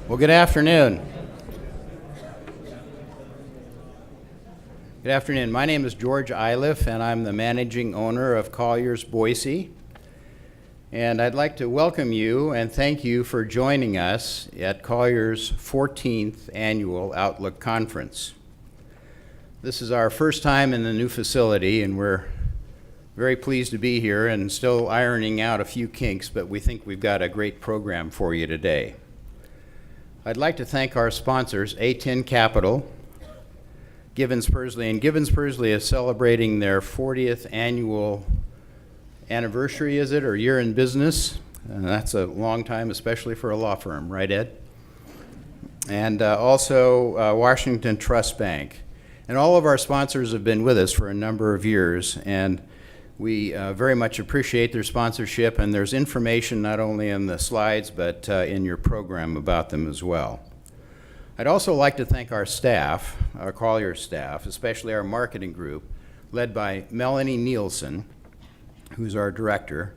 Well, good afternoon. Good afternoon. My name is George Iliff, and I'm the managing owner of Colliers Boise. And I'd like to welcome you and thank you for joining us at Colliers' 14th Annual Outlook Conference. This is our first time in the new facility, and we're very pleased to be here and still ironing out a few kinks, but we think we've got a great program for you today. I'd like to thank our sponsors, A10 Capital, Gibbons Pursley, and Gibbons Pursley is celebrating their 40th annual anniversary, is it, or year in business? That's a long time, especially for a law firm, right, Ed? And also Washington Trust Bank. And all of our sponsors have been with us for a number of years, and we very much appreciate their sponsorship, and there's information not only in the slides, but in your program about them as well. I'd also like to thank our staff, our Colliers staff, especially our marketing group, led by Melanie Nielsen, who's our director,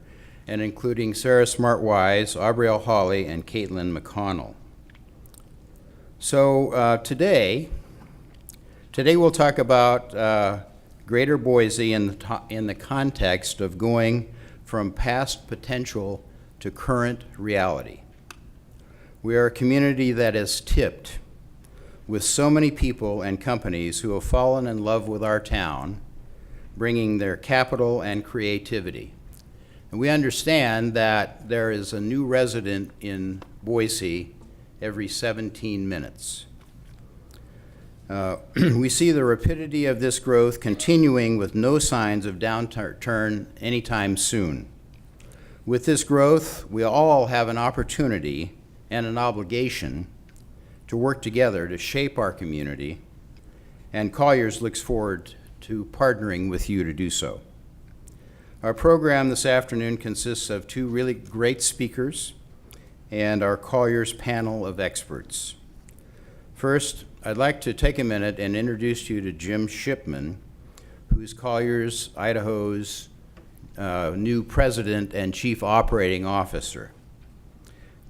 and including Sarah Smartwise, Aubrielle Hawley, and Caitlin McConnell. So today we'll talk about Greater Boise in the context of going from past potential to current reality. We are a community that is tipped with so many people and companies who have fallen in love with our town, bringing their capital and creativity. And we understand that there is a new resident in Boise every 17 minutes. We see the rapidity of this growth continuing with no signs of downturn anytime soon. With this growth, we all have an opportunity and an obligation to work together to shape our community, and Colliers looks forward to partnering with you to do so. Our program this afternoon consists of two really great speakers and our Colliers panel of experts. First, I'd like to take a minute and introduce you to Jim Shipman, who's Colliers, Idaho's new president and chief operating officer.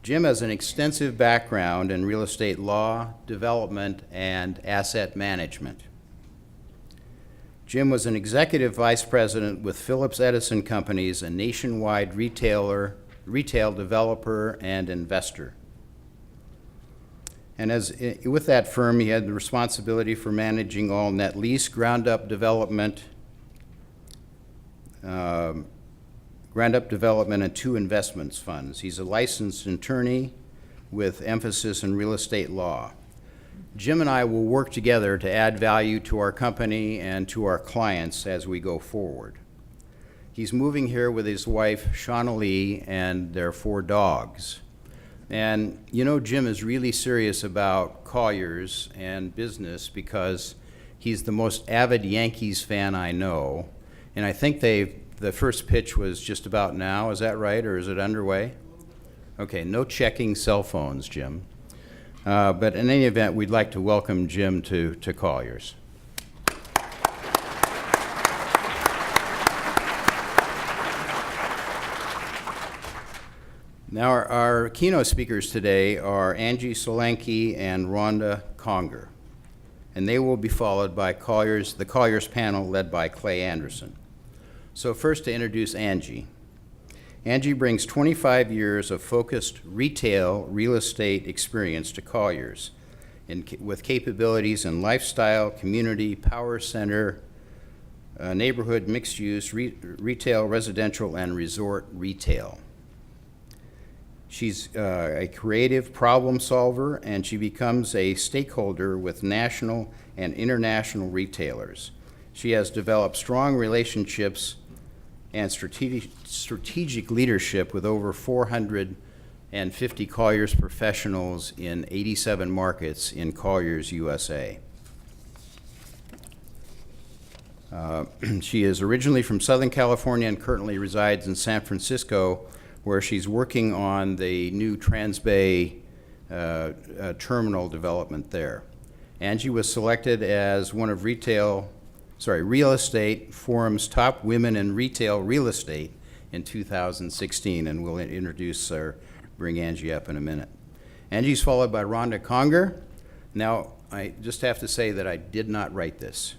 Jim has an extensive background in real estate law, development, and asset management. Jim was an executive vice president with Phillips Edison Companies, a nationwide retail developer and investor. And with that firm, he had the responsibility for managing all net lease, ground-up development, and two investments funds. He's a licensed attorney with emphasis in real estate law. Jim and I will work together to add value to our company and to our clients as we go forward. He's moving here with his wife, Shauna Lee, and their 4 dogs. And you know, Jim is really serious about Colliers and business because he's the most avid Yankees fan I know. And I think the first pitch was just about now. Is that right, or is it underway? Okay, no checking cell phones, Jim. But in any event, we'd like to welcome Jim to Colliers. Now, our keynote speakers today are Angie Solanke and Rhonda Conger, and they will be followed by the Colliers panel led by Clay Anderson. So first, to introduce Angie. Angie brings 25 years of focused retail real estate experience to Colliers with capabilities in lifestyle, community, power center, neighborhood mixed use, retail, residential, and resort retail. She's a creative problem solver, and she becomes a stakeholder with national and international retailers. She has developed strong relationships and strategic leadership with over 450 Colliers professionals in 87 markets in Colliers, USA. She is originally from Southern California and currently resides in San Francisco, where she's working on the new Transbay terminal development there. Angie was selected as one of Real Estate Forum's top women in retail real estate in 2016, and we'll introduce bring Angie up in a minute. Angie's followed by Rhonda Conger. Now, I just have to say that I did not write this.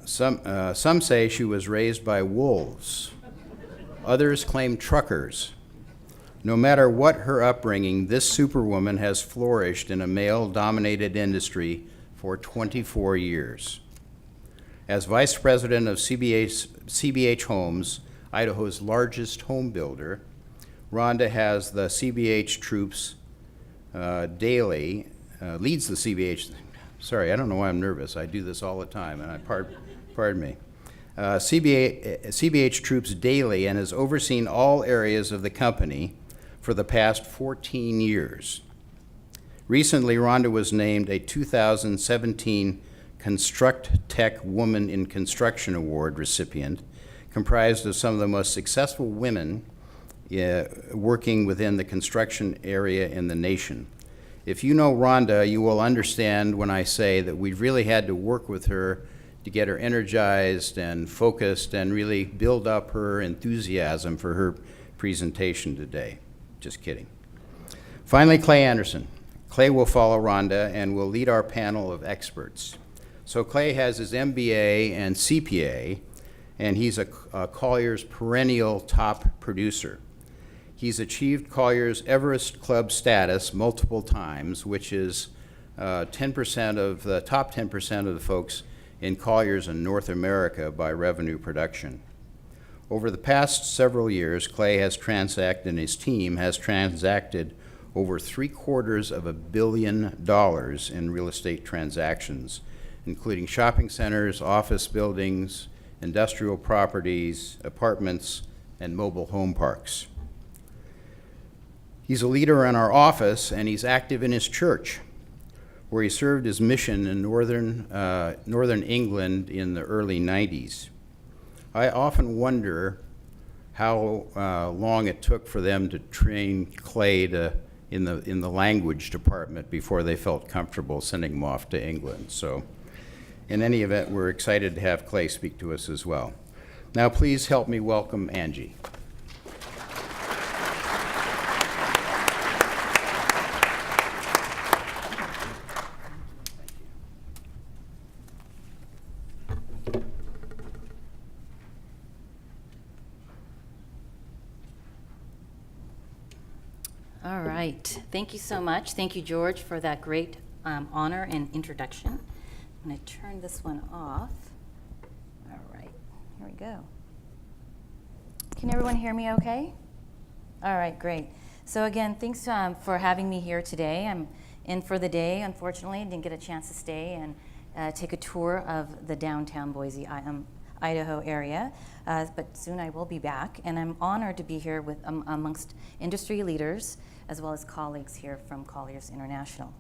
Some say she was raised by wolves. Others claim truckers. No matter what her upbringing, this superwoman has flourished in a male-dominated industry for 24 years. As vice president of CBH Homes, Idaho's largest home builder, Rhonda has the CBH troops daily, leads the CBH, sorry, I don't know why I'm nervous. I do this all the time, and pardon me. CBH troops daily and has overseen all areas of the company for the past 14 years. Recently, Rhonda was named a 2017 Construct Tech Woman in Construction Award recipient, comprised of some of the most successful women working within the construction area in the nation. If you know Rhonda, you will understand when I say that we've really had to work with her to get her energized and focused and really build up her enthusiasm for her presentation today. Just kidding. Finally, Clay Anderson. Clay will follow Rhonda and will lead our panel of experts. So Clay has his MBA and CPA, and he's a Colliers perennial top producer. He's achieved Colliers Everest Club status multiple times, which is 10% of the top 10% of the folks in Colliers in North America by revenue production. Over the past several years, Clay has transacted, and his team has transacted over $750 million in real estate transactions, including shopping centers, office buildings, industrial properties, apartments, and mobile home parks. He's a leader in our office, and he's active in his church, where he served his mission in northern England in the early 90s. I often wonder how long it took for them to train Clay in the language department before they felt comfortable sending him off to England. So in any event, we're excited to have Clay speak to us as well. Now please help me welcome Angie. All right. Thank you so much. Thank you, George, for that great honor and introduction. I'm going to turn this one off. All right. Here we go. Can everyone hear me okay? All right, great. So again, thanks for having me here today. I'm in for the day, unfortunately. I didn't get a chance to stay and take a tour of the downtown Boise, Idaho area, but soon I will be back, and I'm honored to be here with amongst industry leaders as well as colleagues here from Colliers International.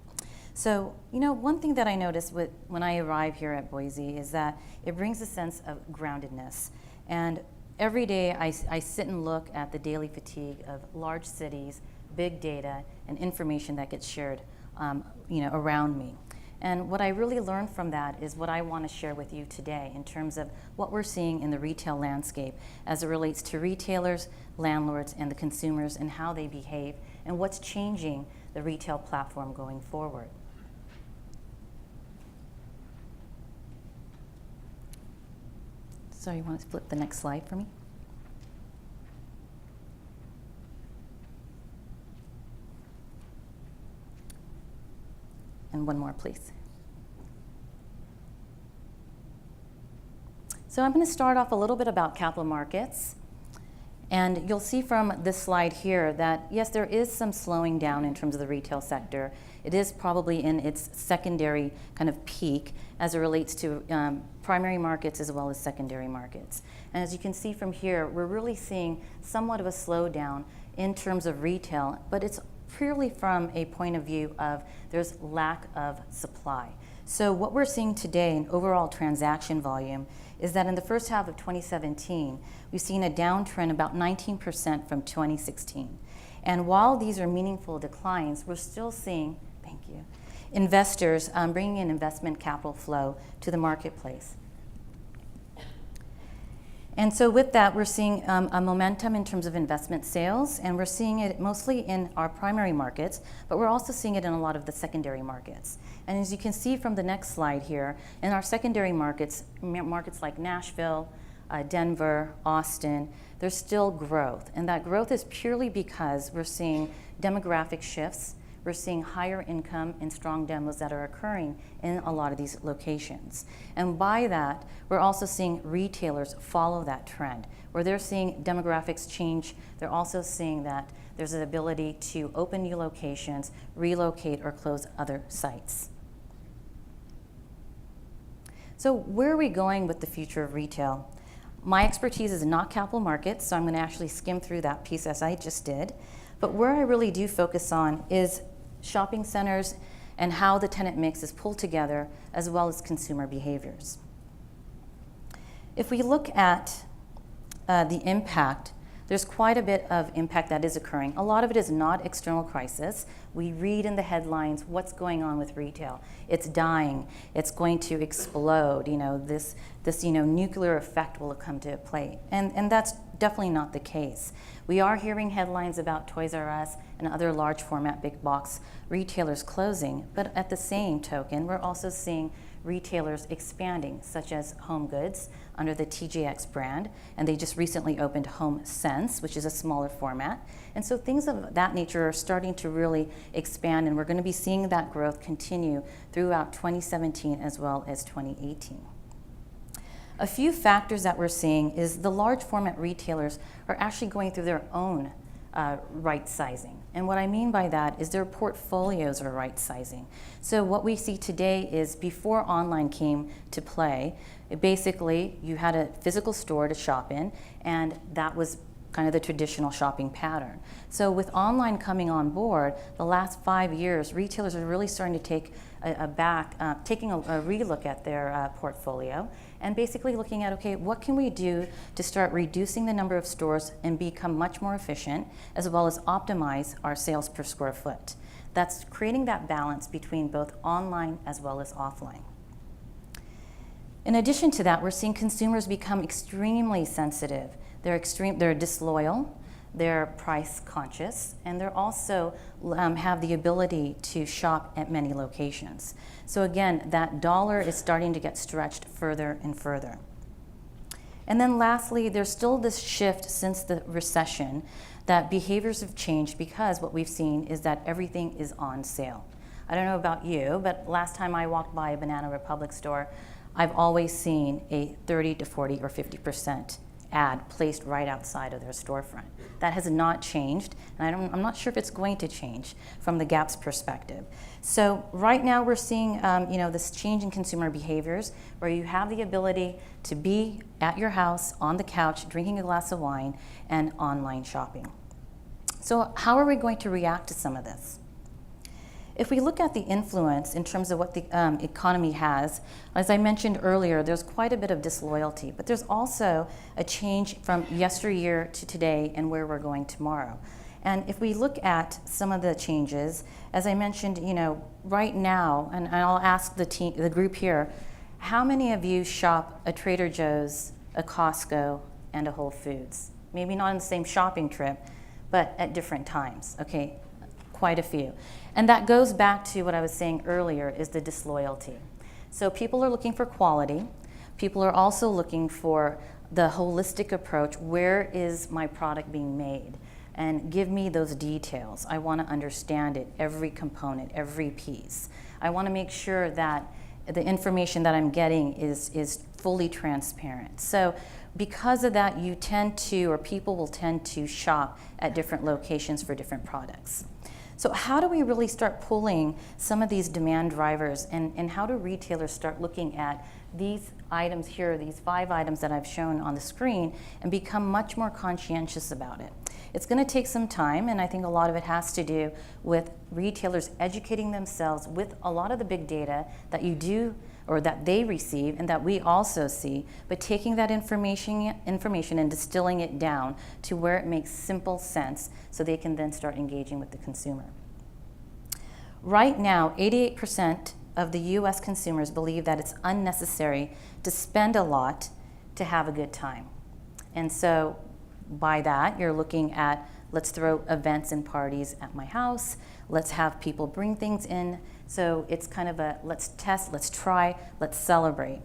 So, you know, one thing that I noticed when I arrive here at Boise is that it brings a sense of groundedness. And every day I sit and look at the daily fatigue of large cities, big data, and information that gets shared around me. And what I really learned from that is what I want to share with you today in terms of what we're seeing in the retail landscape as it relates to retailers, landlords, and the consumers and how they behave and what's changing the retail platform going forward. Sorry, you want to flip the next slide for me? And one more, please. So I'm going to start off a little bit about capital markets. And you'll see from this slide here that, yes, there is some slowing down in terms of the retail sector. It is probably in its secondary kind of peak as it relates to primary markets as well as secondary markets. And as you can see from here, we're really seeing somewhat of a slowdown in terms of retail, but it's purely from a point of view of there's lack of supply. So what we're seeing today in overall transaction volume is that in the first half of 2017, we've seen a downtrend about 19% from 2016. And while these are meaningful declines, we're still seeing, thank you, investors bringing in investment capital flow to the marketplace. And so with that, we're seeing a momentum in terms of investment sales, and we're seeing it mostly in our primary markets, but we're also seeing it in a lot of the secondary markets. And as you can see from the next slide here, in our secondary markets, markets like Nashville, Denver, Austin, there's still growth. And that growth is purely because we're seeing demographic shifts. We're seeing higher income and strong demos that are occurring in a lot of these locations. And by that, we're also seeing retailers follow that trend. Where they're seeing demographics change, they're also seeing that there's an ability to open new locations, relocate, or close other sites. So where are we going with the future of retail? My expertise is not capital markets, so I'm going to actually skim through that piece as I just did. But where I really do focus on is shopping centers and how the tenant mix is pulled together, as well as consumer behaviors. If we look at the impact, there's quite a bit of impact that is occurring. A lot of it is not external crisis. We read in the headlines what's going on with retail. It's dying. It's going to explode. This nuclear effect will come to play. And that's definitely not the case. We are hearing headlines about Toys R Us and other large format big box retailers closing, but at the same token, we're also seeing retailers expanding, such as Home Goods under the TJX brand, and they just recently opened Home Sense, which is a smaller format. And so things of that nature are starting to really expand, and we're going to be seeing that growth continue throughout 2017 as well as 2018. A few factors that we're seeing is the large format retailers are actually going through their own right sizing. And what I mean by that is their portfolios are right sizing. So what we see today is before online came to play, basically you had a physical store to shop in, and that was kind of the traditional shopping pattern. So with online coming on board, the last 5 years, retailers are really starting to take taking a relook at their portfolio and basically looking at, okay, what can we do to start reducing the number of stores and become much more efficient, as well as optimize our sales per square foot. That's creating that balance between both online as well as offline. In addition to that, we're seeing consumers become extremely sensitive. They're disloyal, they're price conscious, and they're also have the ability to shop at many locations. So again, that dollar is starting to get stretched further and further. And then lastly, there's still this shift since the recession that behaviors have changed, because what we've seen is that everything is on sale. I don't know about you, but last time I walked by a Banana Republic store, I've always seen a 30 to 40 or 50% ad placed right outside of their storefront. That has not changed, and I'm not sure if it's going to change from the Gap's perspective. So right now we're seeing this change in consumer behaviors, where you have the ability to be at your house on the couch drinking a glass of wine and online shopping. So how are we going to react to some of this? If we look at the influence in terms of what the economy has, as I mentioned earlier, there's quite a bit of disloyalty, but there's also a change from yesteryear to today and where we're going tomorrow. And if we look at some of the changes, as I mentioned, right now, and I'll ask the group here, how many of you shop a Trader Joe's, a Costco, and a Whole Foods? Maybe not on the same shopping trip, but at different times, okay? Quite a few. And that goes back to what I was saying earlier, is the disloyalty. So people are looking for quality. People are also looking for the holistic approach. Where is my product being made? And give me those details. I want to understand it, every component, every piece. I want to make sure that the information that I'm getting is fully transparent. So because of that, people will tend to shop at different locations for different products. So how do we really start pulling some of these demand drivers, and how do retailers start looking at these items here, these 5 items that I've shown on the screen, and become much more conscientious about it? It's going to take some time, and I think a lot of it has to do with retailers educating themselves with a lot of the big data that you do or that they receive and that we also see, but taking that information and distilling it down to where it makes simple sense so they can then start engaging with the consumer. Right now, 88% of the US consumers believe that it's unnecessary to spend a lot to have a good time. And so by that, you're looking at, let's throw events and parties at my house. Let's have people bring things in. So it's kind of a let's test, let's try, let's celebrate.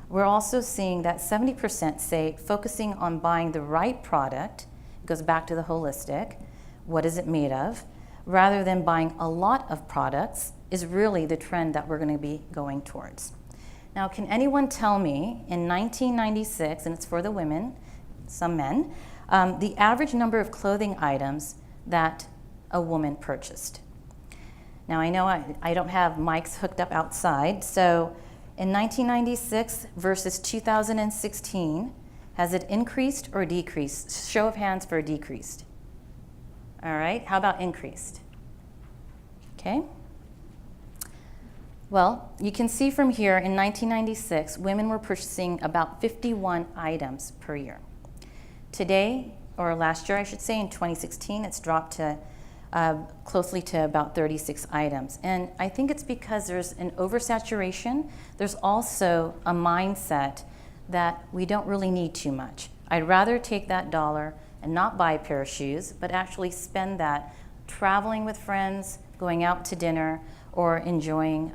We're also seeing that 70% say focusing on buying the right product, it goes back to the holistic, what is it made of, rather than buying a lot of products is really the trend that we're going to be going towards. Now, can anyone tell me in 1996, and it's for the women, some men, the average number of clothing items that a woman purchased? Now, I know I don't have mics hooked up outside, so in 1996 versus 2016, has it increased or decreased? Show of hands for decreased. All right, how about increased? Okay. Well, you can see from here in 1996, women were purchasing about 51 items per year. Today, or last year I should say, in 2016, it's dropped to closely to about 36 items. And I think it's because there's an oversaturation. There's also a mindset that we don't really need too much. I'd rather take that dollar and not buy a pair of shoes, but actually spend that traveling with friends, going out to dinner, or enjoying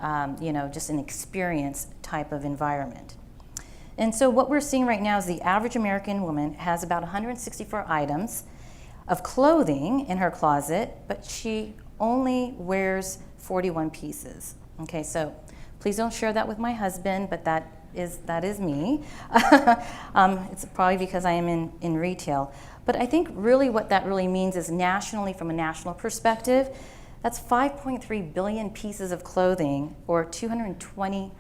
just an experience type of environment. And so what we're seeing right now is the average American woman has about 164 items of clothing in her closet, but she only wears 41 pieces. Okay, so please don't share that with my husband, but that is me. It's probably because I am in retail. But I think really what that really means is nationally, from a national perspective, that's 5.3 billion pieces of clothing, or $220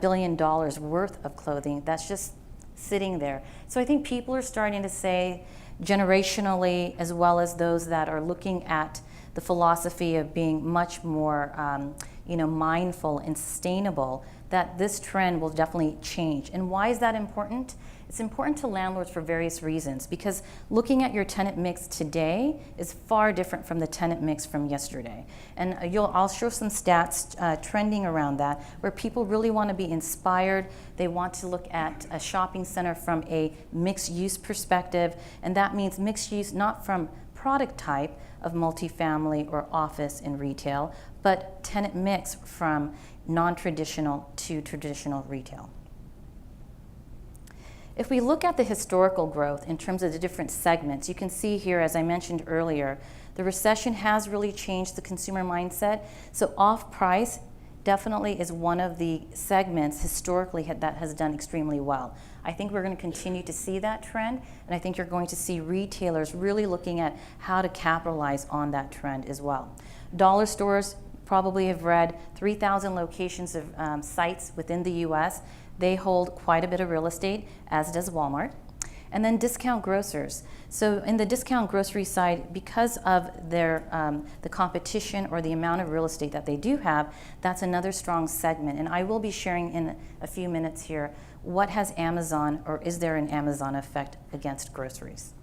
billion worth of clothing that's just sitting there. So I think people are starting to say, generationally, as well as those that are looking at the philosophy of being much more mindful and sustainable, that this trend will definitely change. And why is that important? It's important to landlords for various reasons, because looking at your tenant mix today is far different from the tenant mix from yesterday. And I'll show some stats trending around that, where people really want to be inspired. They want to look at a shopping center from a mixed use perspective, and that means mixed use not from product type of multifamily or office and retail, but tenant mix from non-traditional to traditional retail. If we look at the historical growth in terms of the different segments, you can see here, as I mentioned earlier, the recession has really changed the consumer mindset. So off-price definitely is one of the segments historically that has done extremely well. I think we're going to continue to see that trend, and I think you're going to see retailers really looking at how to capitalize on that trend as well. Dollar stores probably have read 3,000 locations of sites within the US. They hold quite a bit of real estate, as does Walmart. And then discount grocers. So in the discount grocery side, because of their the competition or the amount of real estate that they do have, that's another strong segment. And I will be sharing in a few minutes here, what has Amazon, or is there an Amazon effect against groceries?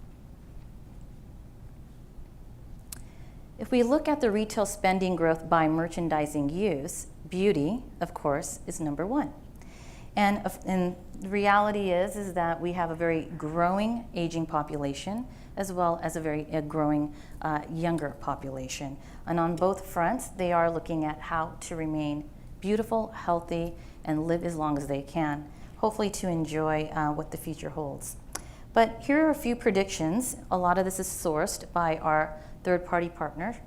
If we look at the retail spending growth by merchandising use, beauty, of course, is number one. And the reality is that we have a very growing aging population, as well as a growing younger population. And on both fronts, they are looking at how to remain beautiful, healthy, and live as long as they can, hopefully to enjoy what the future holds. But here are a few predictions. A lot of this is sourced by our third-party partner,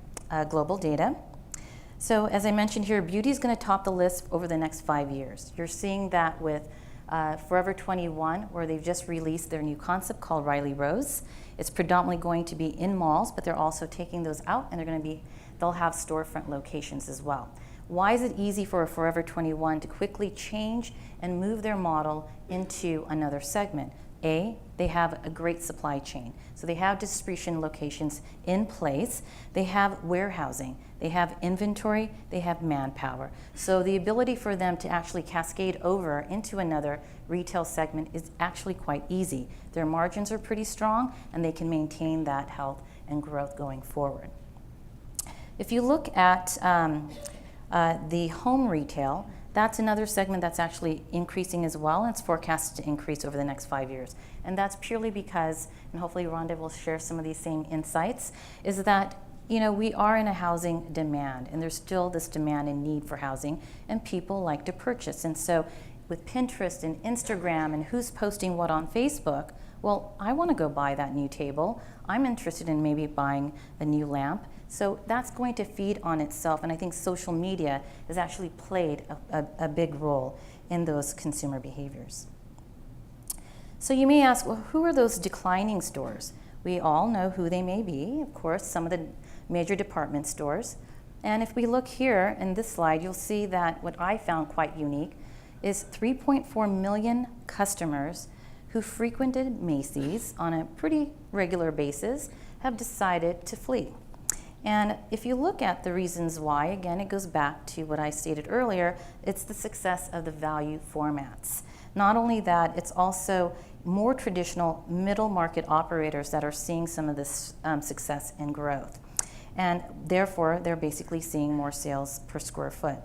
Global Data. So as I mentioned here, beauty is going to top the list over the next 5 years. You're seeing that with Forever 21, where they've just released their new concept called Riley Rose. It's predominantly going to be in malls, but they're also taking those out, and they'll have storefront locations as well. Why is it easy for a Forever 21 to quickly change and move their model into another segment? A, they have a great supply chain. So they have distribution locations in place. They have warehousing. They have inventory. They have manpower. So the ability for them to actually cascade over into another retail segment is actually quite easy. Their margins are pretty strong, and they can maintain that health and growth going forward. If you look at the home retail, that's another segment that's actually increasing as well, and it's forecasted to increase over the next 5 years. And that's purely because, and hopefully Rhonda will share some of these same insights, is that we are in a housing demand, and there's still this demand and need for housing, and people like to purchase. And so with Pinterest and Instagram and who's posting what on Facebook, well, I want to go buy that new table. I'm interested in maybe buying a new lamp. So that's going to feed on itself, and I think social media has actually played a big role in those consumer behaviors. So you may ask, well, who are those declining stores? We all know who they may be, of course, some of the major department stores. And if we look here in this slide, you'll see that what I found quite unique is 3.4 million customers who frequented Macy's on a pretty regular basis have decided to flee. And if you look at the reasons why, again, it goes back to what I stated earlier, it's the success of the value formats. Not only that, it's also more traditional middle market operators that are seeing some of this success and growth. And therefore, they're basically seeing more sales per square foot.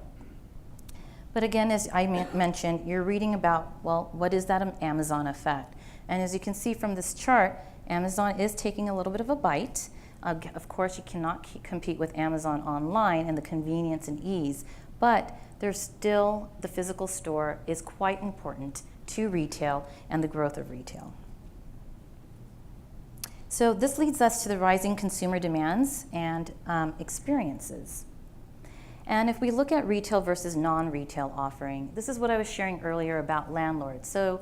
But again, as I mentioned, you're reading about, well, what is that Amazon effect? And as you can see from this chart, Amazon is taking a little bit of a bite. Of course, you cannot compete with Amazon online and the convenience and ease, but there's still, the physical store is quite important to retail and the growth of retail. So this leads us to the rising consumer demands and experiences. And if we look at retail versus non-retail offering, this is what I was sharing earlier about landlords. So,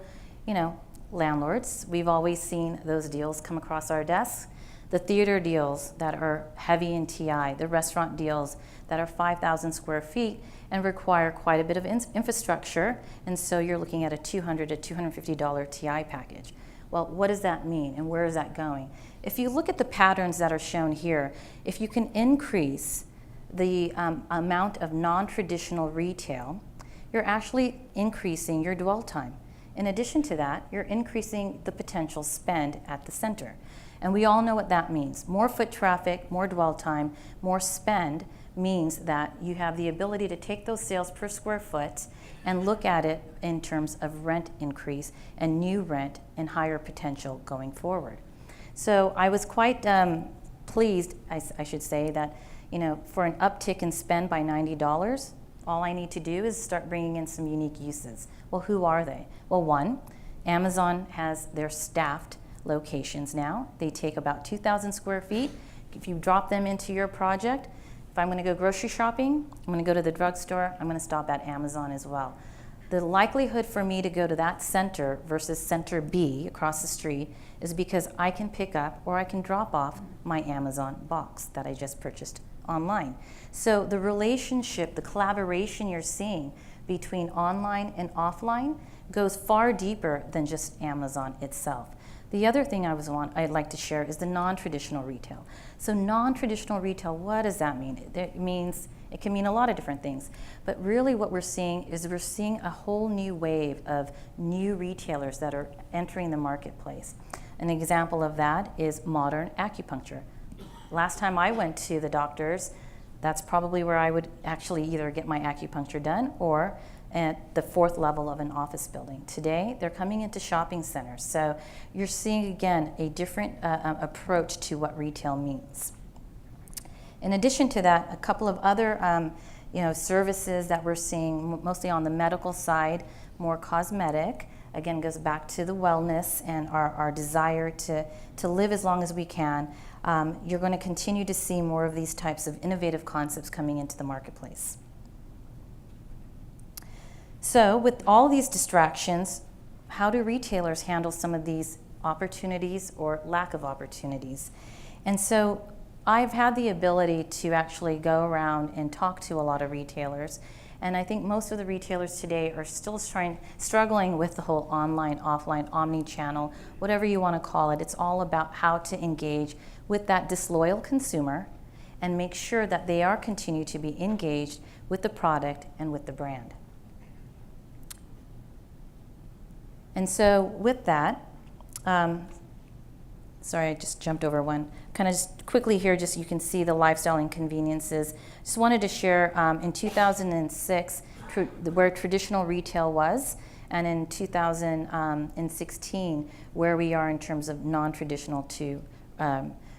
landlords, we've always seen those deals come across our desks. The theater deals that are heavy in TI, the restaurant deals that are 5,000 square feet and require quite a bit of infrastructure, and so you're looking at a $200 to $250 TI package. Well, what does that mean, and where is that going? If you look at the patterns that are shown here, if you can increase the amount of non-traditional retail, you're actually increasing your dwell time. In addition to that, you're increasing the potential spend at the center. And we all know what that means. More foot traffic, more dwell time, more spend means that you have the ability to take those sales per square foot and look at it in terms of rent increase and new rent and higher potential going forward. So I was quite pleased, I should say, that for an uptick in spend by $90, all I need to do is start bringing in some unique uses. Well, who are they? Well, one, Amazon has their staffed locations now. They take about 2,000 square feet. If you drop them into your project, if I'm going to go grocery shopping, I'm going to go to the drugstore, I'm going to stop at Amazon as well. The likelihood for me to go to that center versus center B across the street is because I can pick up or I can drop off my Amazon box that I just purchased online. So the relationship, the collaboration you're seeing between online and offline goes far deeper than just Amazon itself. The other thing I'd like to share is the non-traditional retail. So non-traditional retail, what does that mean? It can mean a lot of different things, but really what we're seeing is we're seeing a whole new wave of new retailers that are entering the marketplace. An example of that is modern acupuncture. Last time I went to the doctor's, that's probably where I would actually either get my acupuncture done or at the fourth level of an office building. Today, they're coming into shopping centers. So you're seeing, again, a different approach to what retail means. In addition to that, a couple of other services that we're seeing, mostly on the medical side, more cosmetic, again, goes back to the wellness and our desire to live as long as we can. You're going to continue to see more of these types of innovative concepts coming into the marketplace. So with all these distractions, how do retailers handle some of these opportunities or lack of opportunities? And so I've had the ability to actually go around and talk to a lot of retailers, and I think most of the retailers today are still struggling with the whole online, offline, omni-channel, whatever you want to call it. It's all about how to engage with that disloyal consumer and make sure that they are continue to be engaged with the product and with the brand. And so with that, sorry, I just jumped over one. Kind of just quickly here, just you can see the lifestyle inconveniences. Just wanted to share, in 2006, where traditional retail was, and in 2016 where we are in terms of non-traditional to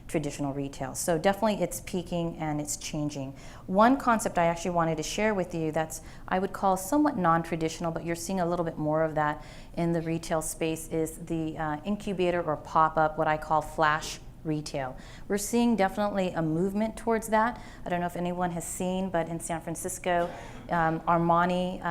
traditional retail. So definitely it's peaking and it's changing. One concept I actually wanted to share with you that's I would call somewhat non-traditional, but you're seeing a little bit more of that in the retail space, is the incubator or pop-up, what I call flash retail. We're seeing definitely a movement towards that. I don't know if anyone has seen, but in San Francisco, Armani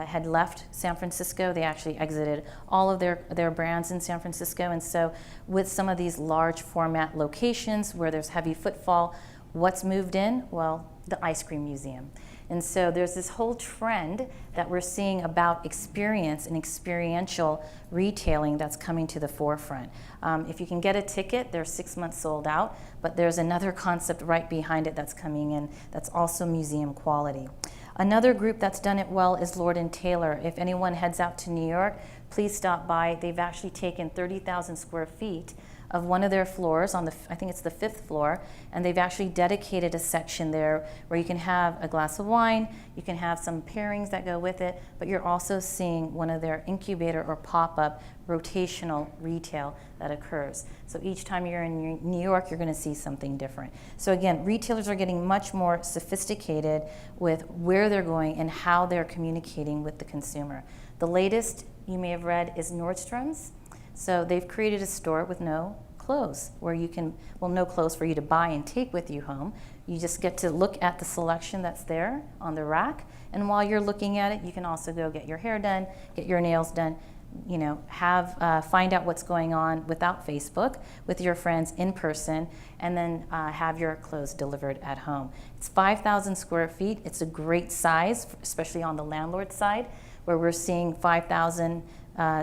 had left San Francisco. They actually exited all of their brands in San Francisco. And so with some of these large format locations where there's heavy footfall, what's moved in? Well, the ice cream museum. And so there's this whole trend that we're seeing about experience and experiential retailing that's coming to the forefront. If you can get a ticket, they're 6 months sold out, but there's another concept right behind it that's coming in that's also museum quality. Another group that's done it well is Lord & Taylor. If anyone heads out to New York, please stop by. They've actually taken 30,000 square feet of one of their floors on I think it's the 5th floor, and they've actually dedicated a section there where you can have a glass of wine, you can have some pairings that go with it, but you're also seeing one of their incubator or pop-up rotational retail that occurs. So each time you're in New York, you're going to see something different. So again, retailers are getting much more sophisticated with where they're going and how they're communicating with the consumer. The latest you may have read is Nordstrom's. So they've created a store with no clothes where you can, well, no clothes for you to buy and take with you home. You just get to look at the selection that's there on the rack. And while you're looking at it, you can also go get your hair done, get your nails done, you know, find out what's going on without Facebook with your friends in person, and then have your clothes delivered at home. It's 5,000 square feet. It's a great size, especially on the landlord side, where we're seeing 5,000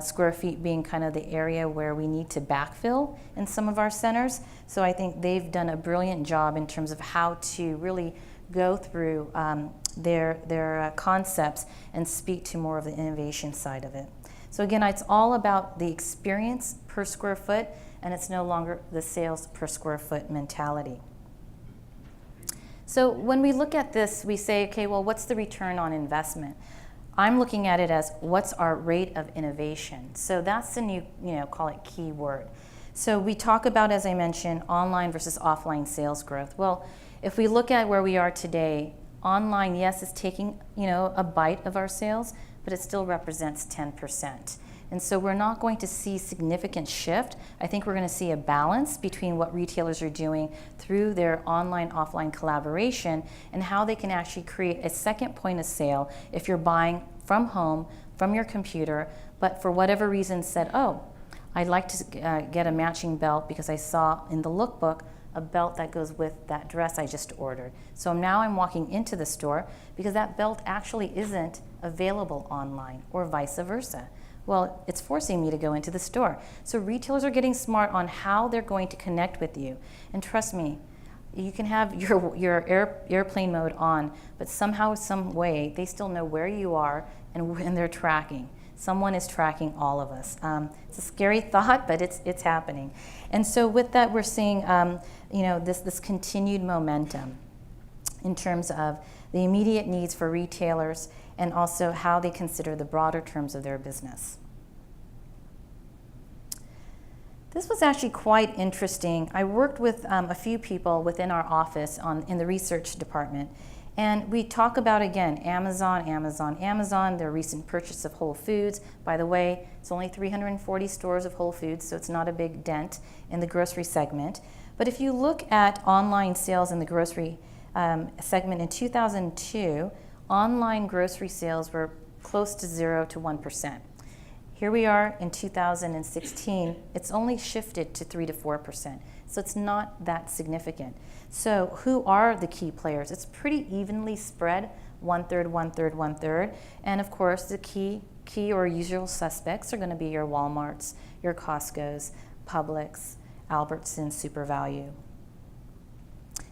square feet being kind of the area where we need to backfill in some of our centers. So I think they've done a brilliant job in terms of how to really go through their concepts and speak to more of the innovation side of it. So again, it's all about the experience per square foot, and it's no longer the sales per square foot mentality. So when we look at this, we say, okay, well, what's the return on investment? I'm looking at it as what's our rate of innovation. So that's the new, call it key word. So we talk about, as I mentioned, online versus offline sales growth. Well, if we look at where we are today, online, yes, is taking, a bite of our sales, but it still represents 10%. And so we're not going to see significant shift. I think we're going to see a balance between what retailers are doing through their online-offline collaboration and how they can actually create a second point of sale if you're buying from home, from your computer, but for whatever reason said, oh, I'd like to get a matching belt because I saw in the lookbook a belt that goes with that dress I just ordered. So now I'm walking into the store because that belt actually isn't available online, or vice versa. Well, it's forcing me to go into the store. So retailers are getting smart on how they're going to connect with you. And trust me, you can have your airplane mode on, but somehow, some way, they still know where you are and they're tracking. Someone is tracking all of us. It's a scary thought, but it's happening. And so with that, we're seeing this continued momentum in terms of the immediate needs for retailers and also how they consider the broader terms of their business. This was actually quite interesting. I worked with a few people within our office in the research department, and we talk about, again, Amazon, their recent purchase of Whole Foods. By the way, it's only 340 stores of Whole Foods, so it's not a big dent in the grocery segment. But if you look at online sales in the grocery segment in 2002, online grocery sales were close to 0 to 1%. Here we are in 2016, it's only shifted to 3 to 4%. So it's not that significant. So who are the key players? It's pretty evenly spread, 1/3, 1/3, 1/3. And of course, the key or usual suspects are going to be your Walmarts, your Costco's, Publix, Albertsons, Super Value.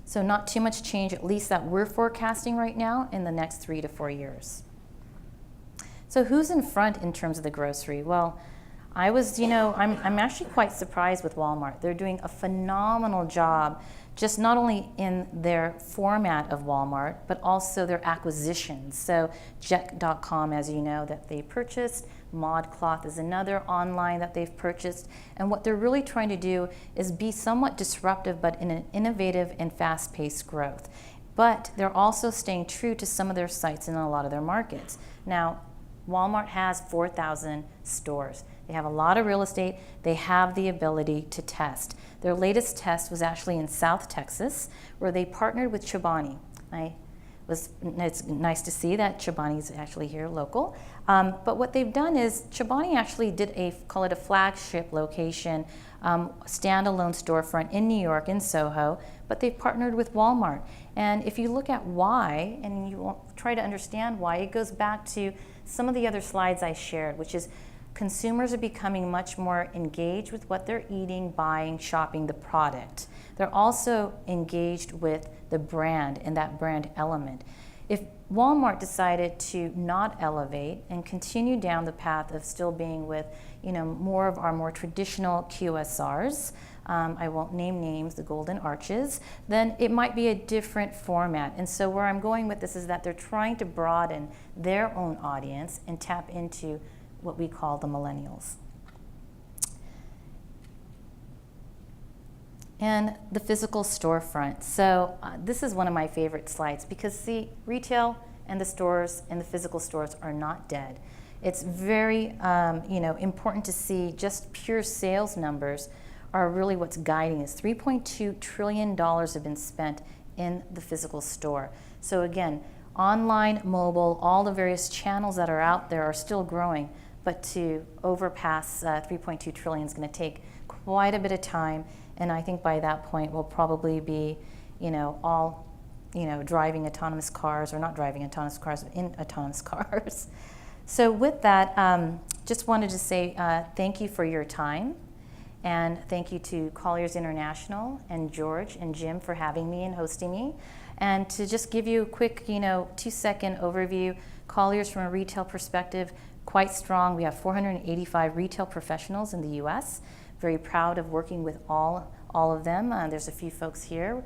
So not too much change, at least that we're forecasting right now, in the next 3 to 4 years. So who's in front in terms of the grocery? Well, I'm actually quite surprised with Walmart. They're doing a phenomenal job, just not only in their format of Walmart, but also their acquisitions. So Jet.com, as you know, that they purchased. ModCloth is another online that they've purchased. And what they're really trying to do is be somewhat disruptive, but in an innovative and fast-paced growth. But they're also staying true to some of their sites in a lot of their markets. Now, Walmart has 4,000 stores. They have a lot of real estate. They have the ability to test. Their latest test was actually in South Texas, where they partnered with Chobani. It's nice to see that Chobani's actually here local. But what they've done is Chobani actually did call it a flagship location, standalone storefront in New York, in Soho, but they've partnered with Walmart. And if you look at why, and you try to understand why, it goes back to some of the other slides I shared, which is consumers are becoming much more engaged with what they're eating, buying, shopping the product. They're also engaged with the brand and that brand element. If Walmart decided to not elevate and continue down the path of still being with, more of our more traditional QSRs, I won't name names, the Golden Arches, then it might be a different format. And so where I'm going with this is that they're trying to broaden their own audience and tap into what we call the millennials. And the physical storefront. So this is one of my favorite slides because see, retail and the stores and the physical stores are not dead. It's very important to see just pure sales numbers are really what's guiding us. $3.2 trillion have been spent in the physical store. So again, online, mobile, all the various channels that are out there are still growing, but to overpass 3.2 trillion is going to take quite a bit of time. And I think by that point we'll probably be, all, driving autonomous cars, or not driving autonomous cars, but in autonomous cars. So with that, just wanted to say thank you for your time. And thank you to Colliers International and George and Jim for having me and hosting me. And to just give you a quick, 2-second overview, Colliers from a retail perspective, quite strong. We have 485 retail professionals in the US. Very proud of working with all of them. There's a few folks here,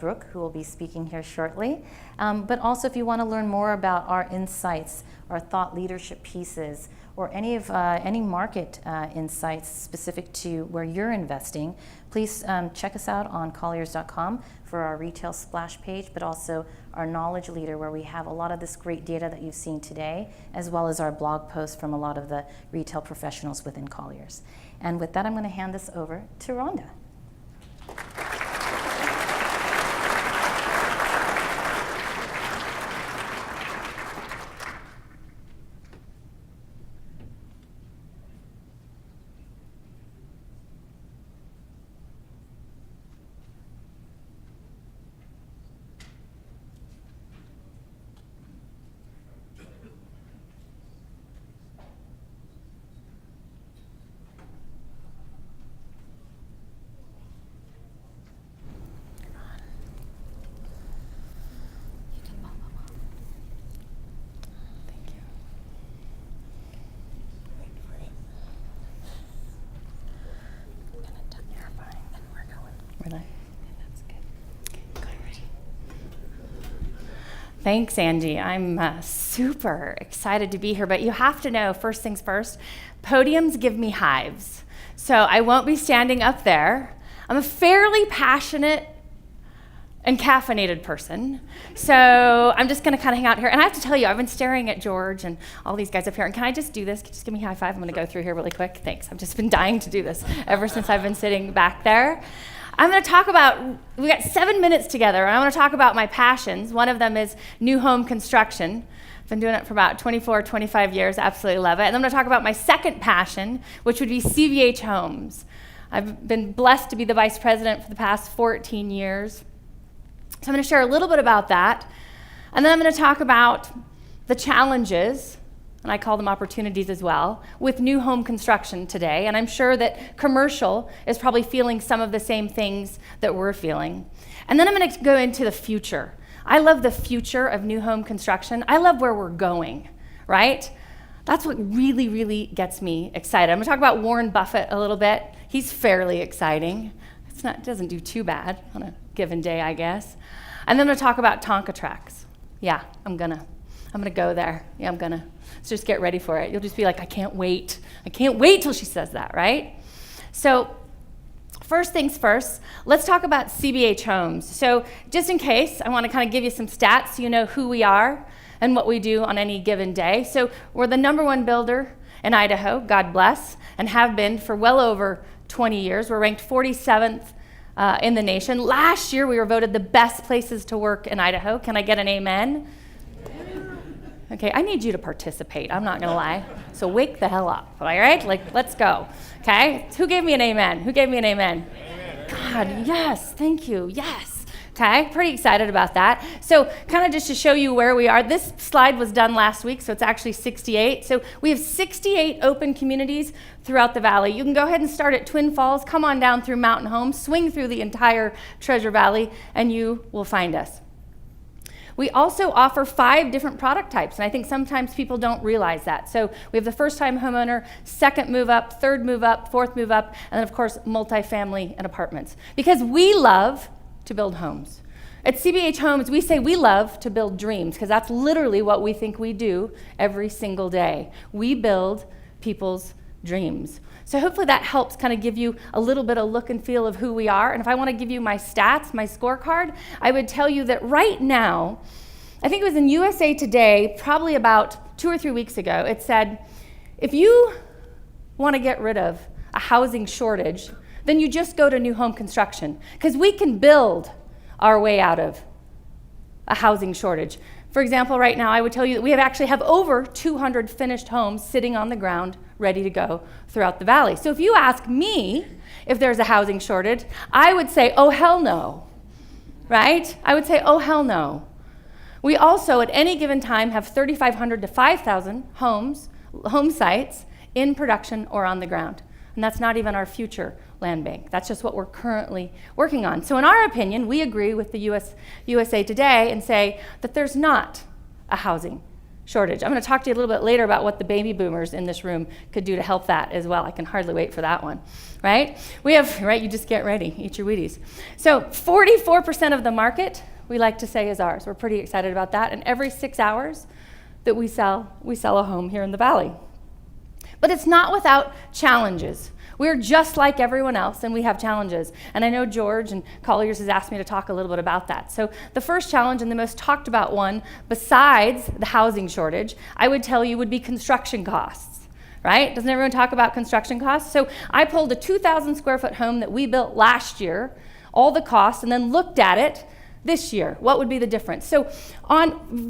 Brooke, who will be speaking here shortly. But also if you want to learn more about our insights, our thought leadership pieces, or any market insights specific to where you're investing, please check us out on Colliers.com for our retail splash page, but also our knowledge leader where we have a lot of this great data that you've seen today, as well as our blog posts from a lot of the retail professionals within Colliers. And with that, I'm going to hand this over to Rhonda. Thanks, Angie. I'm super excited to be here, but you have to know, first things first, podiums give me hives. So I won't be standing up there. I'm a fairly passionate and caffeinated person. So I'm just gonna kind of hang out here. And I have to tell you, I've been staring at George and all these guys up here. And can I just do this? Just give me a high five. I'm gonna go through here really quick. Thanks. I've just been dying to do this ever since I've been sitting back there. I'm going to talk about, we got 7 minutes together, and I want to talk about my passions. One of them is new home construction. I've been doing it for about 24, 25 years, absolutely love it. And I'm going to talk about my second passion, which would be CVH Homes. I've been blessed to be the vice president for the past 14 years. So I'm going to share a little bit about that. And then I'm going to talk about the challenges, and I call them opportunities as well, with new home construction today. And I'm sure that commercial is probably feeling some of the same things that we're feeling. And then I'm going to go into the future. I love the future of new home construction. I love where we're going, right? That's what really, really gets me excited. I'm going to talk about Warren Buffett a little bit. He's fairly exciting. Doesn't do too bad on a given day, I guess. And then I'm going to talk about Tonka tracks. Yeah, I'm gonna go there. Yeah, I'm gonna. So just get ready for it. You'll just be like, I can't wait. I can't wait till she says that, right? So first things first, let's talk about CBH Homes. So just in case, I want to kind of give you some stats so you know who we are and what we do on any given day. So we're the #1 builder in Idaho, God bless, and have been for well over 20 years. We're ranked 47th in the nation. Last year, we were voted the best places to work in Idaho. Can I get an amen? Okay, I need you to participate. I'm not gonna lie. So wake the hell up, all right? Like, let's go, okay? Who gave me an amen? Who gave me an amen? God, yes, thank you, yes. Okay, pretty excited about that. So kind of just to show you where we are, this slide was done last week, so it's actually 68. So we have 68 open communities throughout the valley. You can go ahead and start at Twin Falls, come on down through Mountain Home, swing through the entire Treasure Valley, and you will find us. We also offer 5 different product types, and I think sometimes people don't realize that. So we have the first-time homeowner, second move-up, third move-up, fourth move-up, and then, of course, multifamily and apartments. Because we love to build homes. At CBH Homes, we say we love to build dreams, because that's literally what we think we do every single day. We build people's dreams. So hopefully that helps kind of give you a little bit of look and feel of who we are. And if I want to give you my stats, my scorecard, I would tell you that right now, I think it was in USA Today, probably about 2 or 3 weeks ago, it said, if you want to get rid of a housing shortage, then you just go to new home construction, because we can build our way out of a housing shortage. For example, right now, I would tell you that we actually have over 200 finished homes sitting on the ground, ready to go throughout the valley. So if you ask me if there's a housing shortage, I would say, oh, hell no, right? I would say, oh, hell no. We also, at any given time, have 3,500 to 5,000 home sites in production or on the ground. And that's not even our future land bank. That's just what we're currently working on. So in our opinion, we agree with the USA Today and say that there's not a housing shortage. I'm going to talk to you a little bit later about what the baby boomers in this room could do to help that as well. I can hardly wait for that one, right? We have, right, you just get ready, eat your Wheaties. So 44% of the market, we like to say, is ours. We're pretty excited about that. And every 6 hours that we sell a home here in the valley. But it's not without challenges. We're just like everyone else, and we have challenges. And I know George and Colliers has asked me to talk a little bit about that. So the first challenge and the most talked about one, besides the housing shortage, I would tell you would be construction costs, right? Doesn't everyone talk about construction costs? So I pulled a 2,000 square foot home that we built last year, all the costs, and then looked at it this year. What would be the difference? So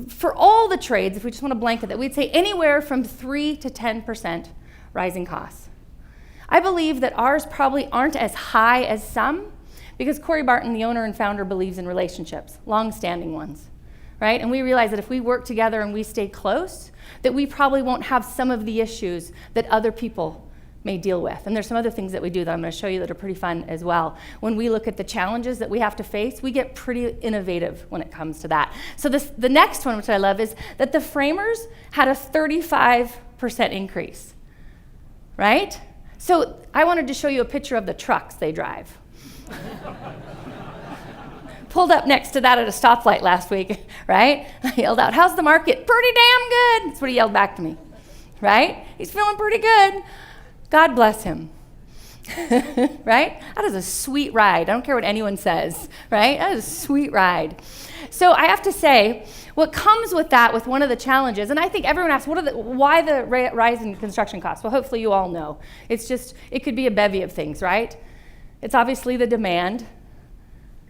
for all the trades, if we just want to blanket that, we'd say anywhere from 3 to 10% rising costs. I believe that ours probably aren't as high as some, because Corey Barton, the owner and founder, believes in relationships, long-standing ones, right? And we realize that if we work together and we stay close, that we probably won't have some of the issues that other people may deal with. And there's some other things that we do that I'm going to show you that are pretty fun as well. When we look at the challenges that we have to face, we get pretty innovative when it comes to that. So the next one, which I love, is that the framers had a 35% increase, right? So I wanted to show you a picture of the trucks they drive. Pulled up next to that at a stoplight last week, right? I yelled out, how's the market? Pretty damn good. That's what he yelled back to me, right? He's feeling pretty good. God bless him, right? That is a sweet ride. I don't care what anyone says, right? That is a sweet ride. So I have to say, what comes with that, with one of the challenges, and I think everyone asks, why the rise in construction costs? Well, hopefully you all know. It could be a bevy of things, right? It's obviously the demand,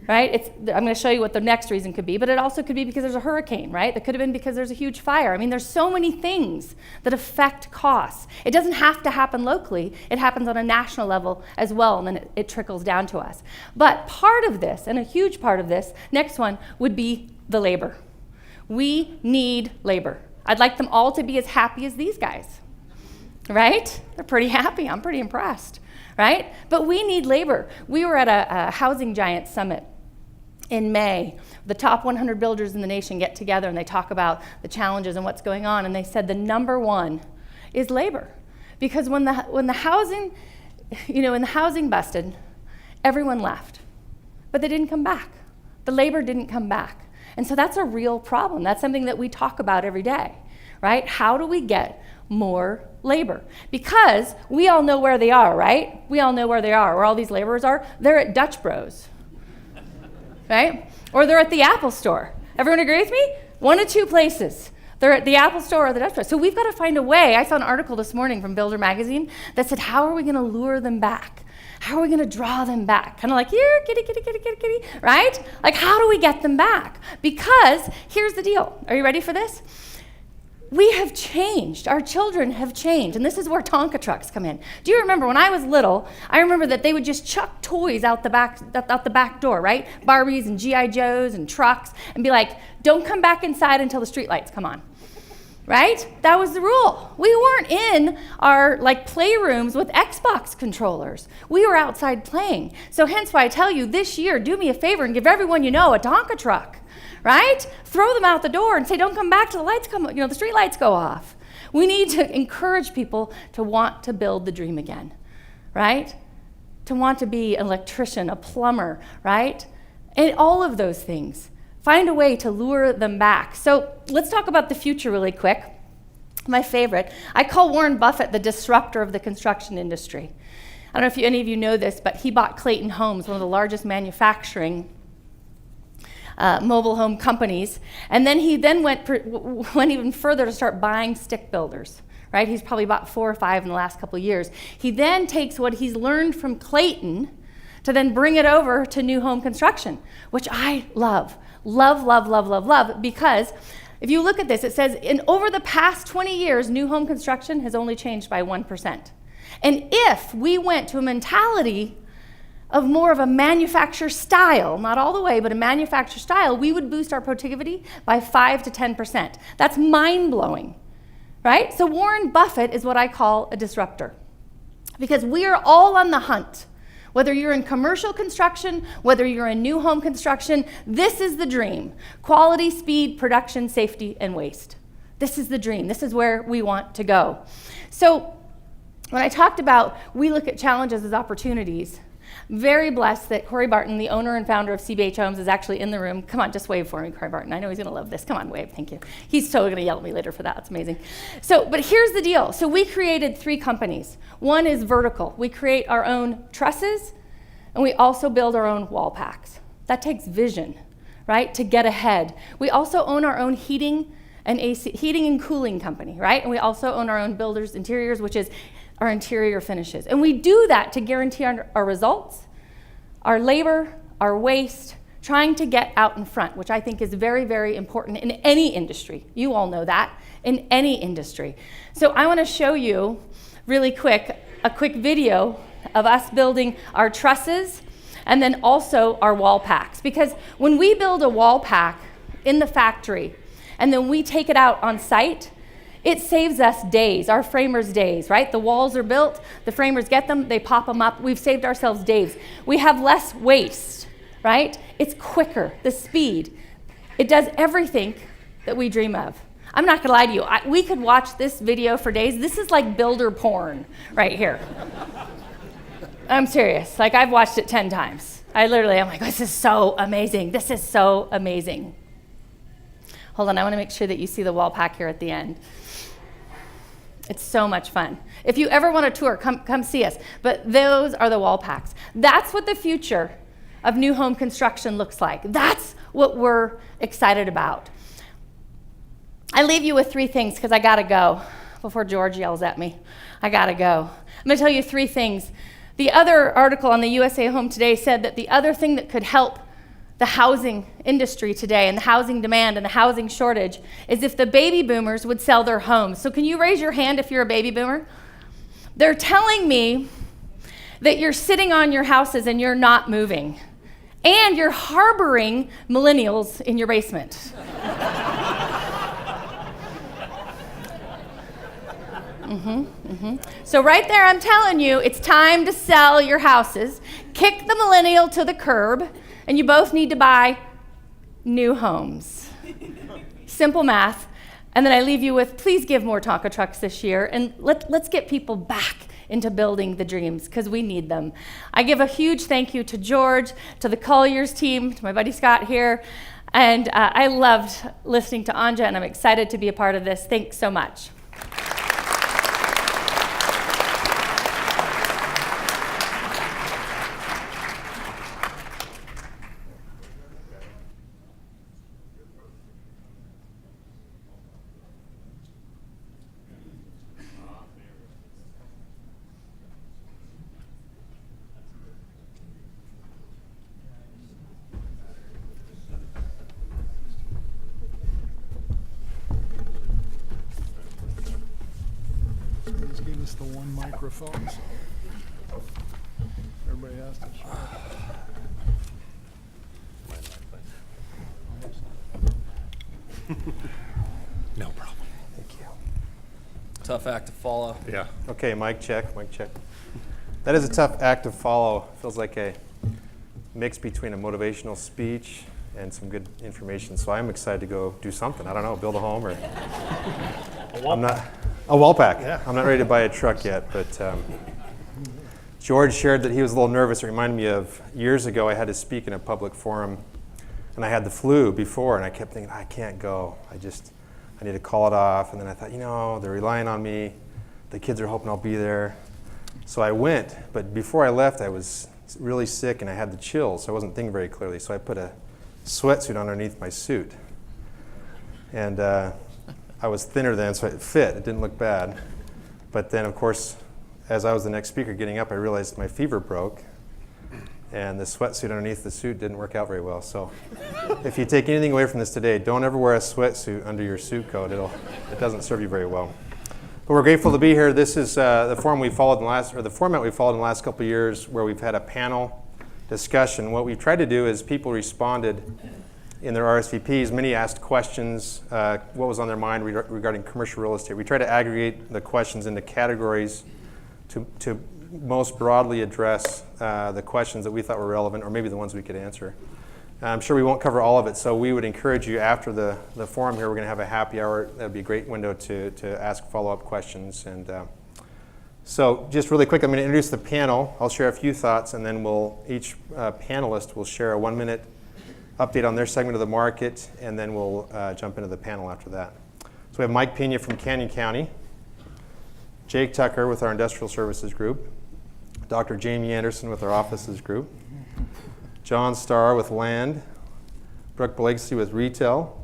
right? I'm going to show you what the next reason could be, but it also could be because there's a hurricane, right? It could have been because there's a huge fire. I mean, there's so many things that affect costs. It doesn't have to happen locally. It happens on a national level as well, and then it trickles down to us. But part of this, and a huge part of this, next one, would be the labor. We need labor. I'd like them all to be as happy as these guys, right? They're pretty happy. I'm pretty impressed, right? But we need labor. We were at a housing giant summit in May. The top 100 builders in the nation get together and they talk about the challenges and what's going on. And they said the number one is labor. Because when the housing, when the housing busted, everyone left. But they didn't come back. The labor didn't come back. And so that's a real problem. That's something that we talk about every day, right? How do we get more labor? Because we all know where they are, right? We all know where they are, where all these laborers are. They're at Dutch Bros, right? Or they're at the Apple store. Everyone agree with me? One of two places. They're at the Apple store or the Dutch Bros. So we've got to find a way. I saw an article this morning from Builder Magazine that said, how are we going to lure them back? How are we going to draw them back? Kind of like, here, kitty, kitty, kitty, kitty, kitty, right? Like, how do we get them back? Because here's the deal. Are you ready for this? We have changed. Our children have changed. And this is where Tonka trucks come in. Do you remember when I was little, I remember that they would just chuck toys out the back door, right? Barbies and G.I. Joes and trucks and be like, don't come back inside until the streetlights come on. Right? That was the rule. We weren't in our playrooms with Xbox controllers. We were outside playing. So hence why I tell you this year, do me a favor and give everyone you know a Tonka truck. Right? Throw them out the door and say, don't come back till the street lights go off. We need to encourage people to want to build the dream again. Right? To want to be an electrician, a plumber, right? And all of those things. Find a way to lure them back. So let's talk about the future really quick. My favorite. I call Warren Buffett the disruptor of the construction industry. I don't know if any of you know this, but he bought Clayton Homes, one of the largest manufacturing mobile home companies. And then he went even further to start buying stick builders. Right? He's probably bought 4 or 5 in the last couple of years. He then takes what he's learned from Clayton to then bring it over to new home construction, which I love. Love, love, love, love, love, because if you look at this, it says over the past 20 years, new home construction has only changed by 1%. And if we went to a mentality of more of a manufacturer style, not all the way, but a manufacturer style, we would boost our productivity by 5 to 10%. That's mind-blowing, right? So Warren Buffett is what I call a disruptor, because we are all on the hunt. Whether you're in commercial construction, whether you're in new home construction, this is the dream. Quality, speed, production, safety, and waste. This is the dream. This is where we want to go. So when I talked about we look at challenges as opportunities, very blessed that Corey Barton, the owner and founder of CBH Homes, is actually in the room. Come on, just wave for me, Corey Barton. I know he's going to love this. Come on, wave. Thank you. He's totally going to yell at me later for that. It's amazing. But here's the deal. So we created 3 companies. One is vertical. We create our own trusses, and we also build our own wall packs. That takes vision, right, to get ahead. We also own our own heating and cooling company, right? And we also own our own builders interiors, which is our interior finishes. And we do that to guarantee our results, our labor, our waste, trying to get out in front, which I think is very, very important in any industry. You all know that, in any industry. So I want to show you really quick a quick video of us building our trusses and then also our wall packs. Because when we build a wall pack in the factory and then we take it out on site, it saves us days, our framers days, right? The walls are built, the framers get them, they pop them up. We've saved ourselves days. We have less waste, right? It's quicker, the speed. It does everything that we dream of. I'm not gonna lie to you, we could watch this video for days. This is like builder porn right here. I'm serious, I've watched it 10 times. I'm like, this is so amazing. This is so amazing. Hold on, I wanna make sure that you see the wall pack here at the end. It's so much fun. If you ever want a tour, come see us. But those are the wall packs. That's what the future of new home construction looks like. That's what we're excited about. I leave you with 3 things because I gotta go before George yells at me. I gotta go. I'm gonna tell you 3 things. The other article on the USA Home Today said that the other thing that could help the housing industry today and the housing demand and the housing shortage is if the baby boomers would sell their homes. So can you raise your hand if you're a baby boomer? They're telling me that you're sitting on your houses and you're not moving. And you're harboring millennials in your basement. So right there, I'm telling you, it's time to sell your houses, kick the millennial to the curb, and you both need to buy new homes. Simple math. And then I leave you with, please give more Tonka trucks this year, and let's get people back into building the dreams, because we need them. I give a huge thank you to George, to the Colliers team, to my buddy Scott here, and I loved listening to Anja, and I'm excited to be a part of this. Thanks so much. They just gave us the one microphone, so everybody has to share. No problem. Thank you. Tough act to follow. Yeah. Okay, mic check, mic check. That is a tough act to follow. Feels like a mix between a motivational speech and some good information. So I'm excited to go do something. I don't know, build a home or I'm not a wall pack. Yeah. I'm not ready to buy a truck yet, but George shared that he was a little nervous. It reminded me of years ago I had to speak in a public forum, and I had the flu before, and I kept thinking, I can't go. I need to call it off. And then I thought, they're relying on me. The kids are hoping I'll be there. So I went, but before I left, I was really sick and I had the chills, so I wasn't thinking very clearly. So I put a sweatsuit underneath my suit. And I was thinner then, so it fit. It didn't look bad. But then, of course, as I was the next speaker getting up, I realized my fever broke. And the sweatsuit underneath the suit didn't work out very well. So if you take anything away from this today, don't ever wear a sweatsuit under your suit coat. It doesn't serve you very well. But we're grateful to be here. This is the format we followed in the last couple of years, where we've had a panel discussion. What we've tried to do is people responded in their RSVPs. Many asked questions, what was on their mind regarding commercial real estate. We try to aggregate the questions into categories to most broadly address the questions that we thought were relevant, or maybe the ones we could answer. I'm sure we won't cover all of it, so we would encourage you after the forum here, we're going to have a happy hour. That would be a great window to ask follow-up questions. And so just really quick, I'm going to introduce the panel. I'll share a few thoughts, and then each panelist will share a 1-minute update on their segment of the market, and then we'll jump into the panel after that. So we have Mike Pena from Canyon County, Jake Tucker with our Industrial Services Group, Dr. Jamie Anderson with our Offices Group, John Starr with Land, Brooke Blakeslee with Retail,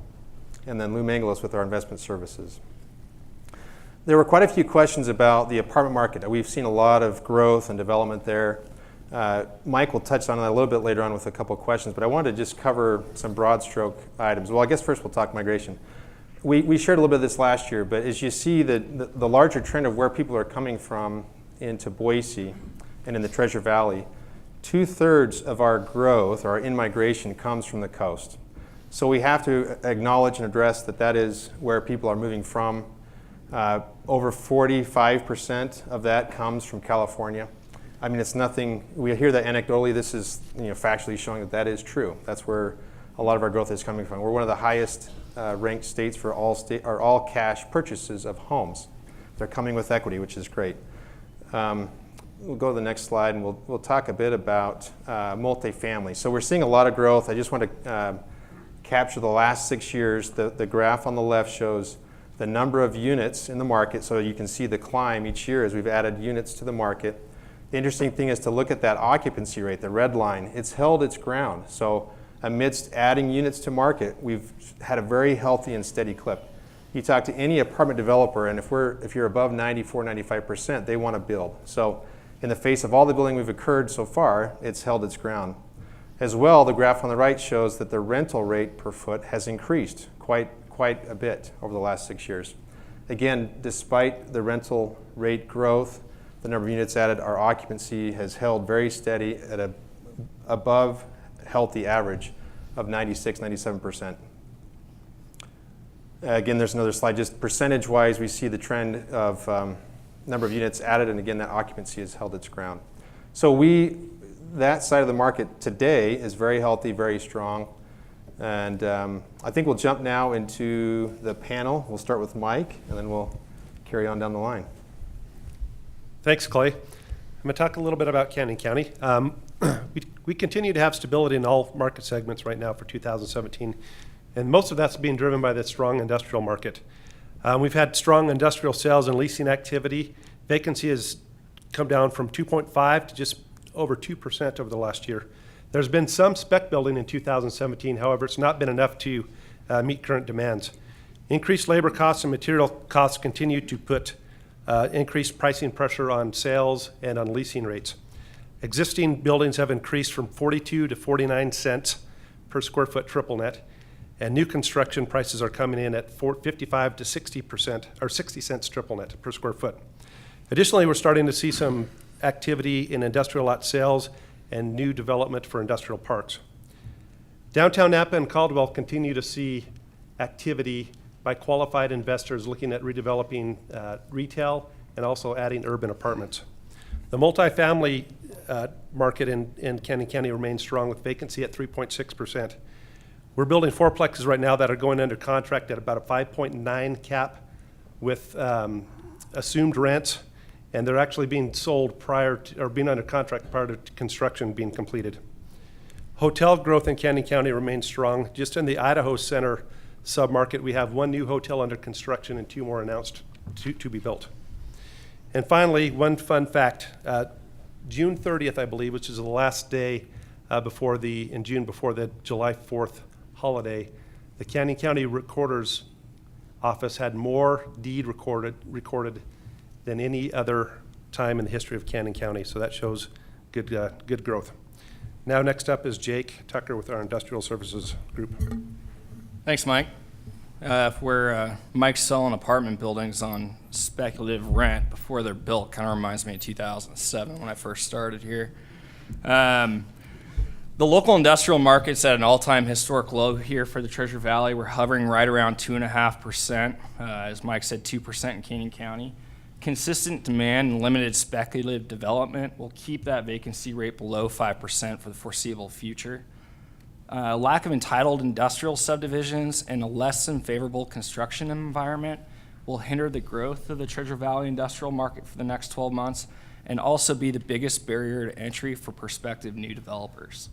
and then Lou Mangelos with our Investment Services. There were quite a few questions about the apartment market. We've seen a lot of growth and development there. Mike will touch on that a little bit later on with a couple of questions, but I wanted to just cover some broad stroke items. Well, I guess first we'll talk migration. We shared a little bit of this last year, but as you see the larger trend of where people are coming from into Boise and in the Treasure Valley, 2/3 of our growth, or our in-migration, comes from the coast. So we have to acknowledge and address that is where people are moving from. Over 45% of that comes from California. I mean, it's nothing, we hear that anecdotally. This is factually showing that is true. That's where a lot of our growth is coming from. We're one of the highest ranked states for all cash purchases of homes. They're coming with equity, which is great. We'll go to the next slide, and we'll talk a bit about multifamily. So we're seeing a lot of growth. I just want to capture the last 6 years. The graph on the left shows the number of units in the market, so you can see the climb each year as we've added units to the market. The interesting thing is to look at that occupancy rate, the red line. It's held its ground. So amidst adding units to market, we've had a very healthy and steady clip. You talk to any apartment developer, and if you're above 94, 95%, they want to build. So in the face of all the building we've occurred so far, it's held its ground. As well, the graph on the right shows that the rental rate per foot has increased quite a bit over the last 6 years. Again, despite the rental rate growth, the number of units added, our occupancy has held very steady at a above healthy average of 96, 97%. Again, there's another slide. Just percentage-wise, we see the trend of number of units added, and again, that occupancy has held its ground. So that side of the market today is very healthy, very strong. And I think we'll jump now into the panel. We'll start with Mike, and then we'll carry on down the line. Thanks, Clay. I'm going to talk a little bit about Canyon County. We continue to have stability in all market segments right now for 2017, and most of that's being driven by the strong industrial market. We've had strong industrial sales and leasing activity. Vacancy has come down from 2.5 to just over 2% over the last year. There's been some spec building in 2017, however, it's not been enough to meet current demands. Increased labor costs and material costs continue to put increased pricing pressure on sales and on leasing rates. Existing buildings have increased from 42 to 49 cents per square foot triple net, and new construction prices are coming in at 55 to 60% or 60 cents triple net per square foot. Additionally, we're starting to see some activity in industrial lot sales and new development for industrial parks. Downtown Napa and Caldwell continue to see activity by qualified investors looking at redeveloping retail and also adding urban apartments. The multifamily market in Canyon County remains strong with vacancy at 3.6%. We're building fourplexes right now that are going under contract at about a 5.9 cap with assumed rents, and they're actually being sold prior to, or being under contract prior to construction being completed. Hotel growth in Canyon County remains strong. Just in the Idaho Center submarket, we have 1 new hotel under construction and 2 more announced to be built. And finally, one fun fact, June 30th, I believe, which is the last day in June before the July 4th holiday, the Canyon County Recorder's Office had more deed recorded than any other time in the history of Canyon County. So that shows good growth. Now next up is Jake Tucker with our Industrial Services Group. Thanks, Mike. Where Mike's selling apartment buildings on speculative rent before they're built kind of reminds me of 2007 when I first started here. The local industrial market's at an all-time historic low here for the Treasure Valley. We're hovering right around 2.5%, as Mike said, 2% in Canyon County. Consistent demand and limited speculative development will keep that vacancy rate below 5% for the foreseeable future. Lack of entitled industrial subdivisions and a less than favorable construction environment will hinder the growth of the Treasure Valley industrial market for the next 12 months and also be the biggest barrier to entry for prospective new developers.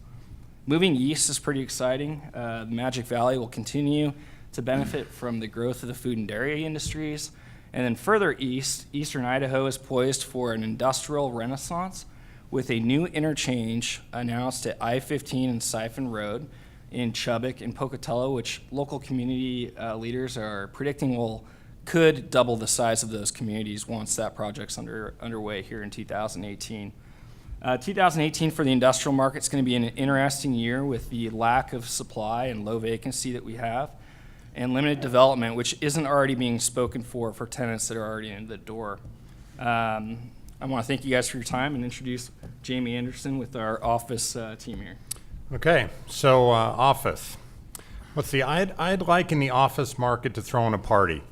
Moving east is pretty exciting. The Magic Valley will continue to benefit from the growth of the food and dairy industries. And then further east, eastern Idaho is poised for an industrial renaissance with a new interchange announced at I-15 and Siphon Road in Chubbuck and Pocatello, which local community leaders are predicting could double the size of those communities once that project's underway here in 2018. 2018 for the industrial market is going to be an interesting year with the lack of supply and low vacancy that we have, and limited development, which isn't already being spoken for tenants that are already in the door. I want to thank you guys for your time and introduce Jamie Anderson with our office team here. Okay, so office. Let's see, I'd like in the office market to throw in a party.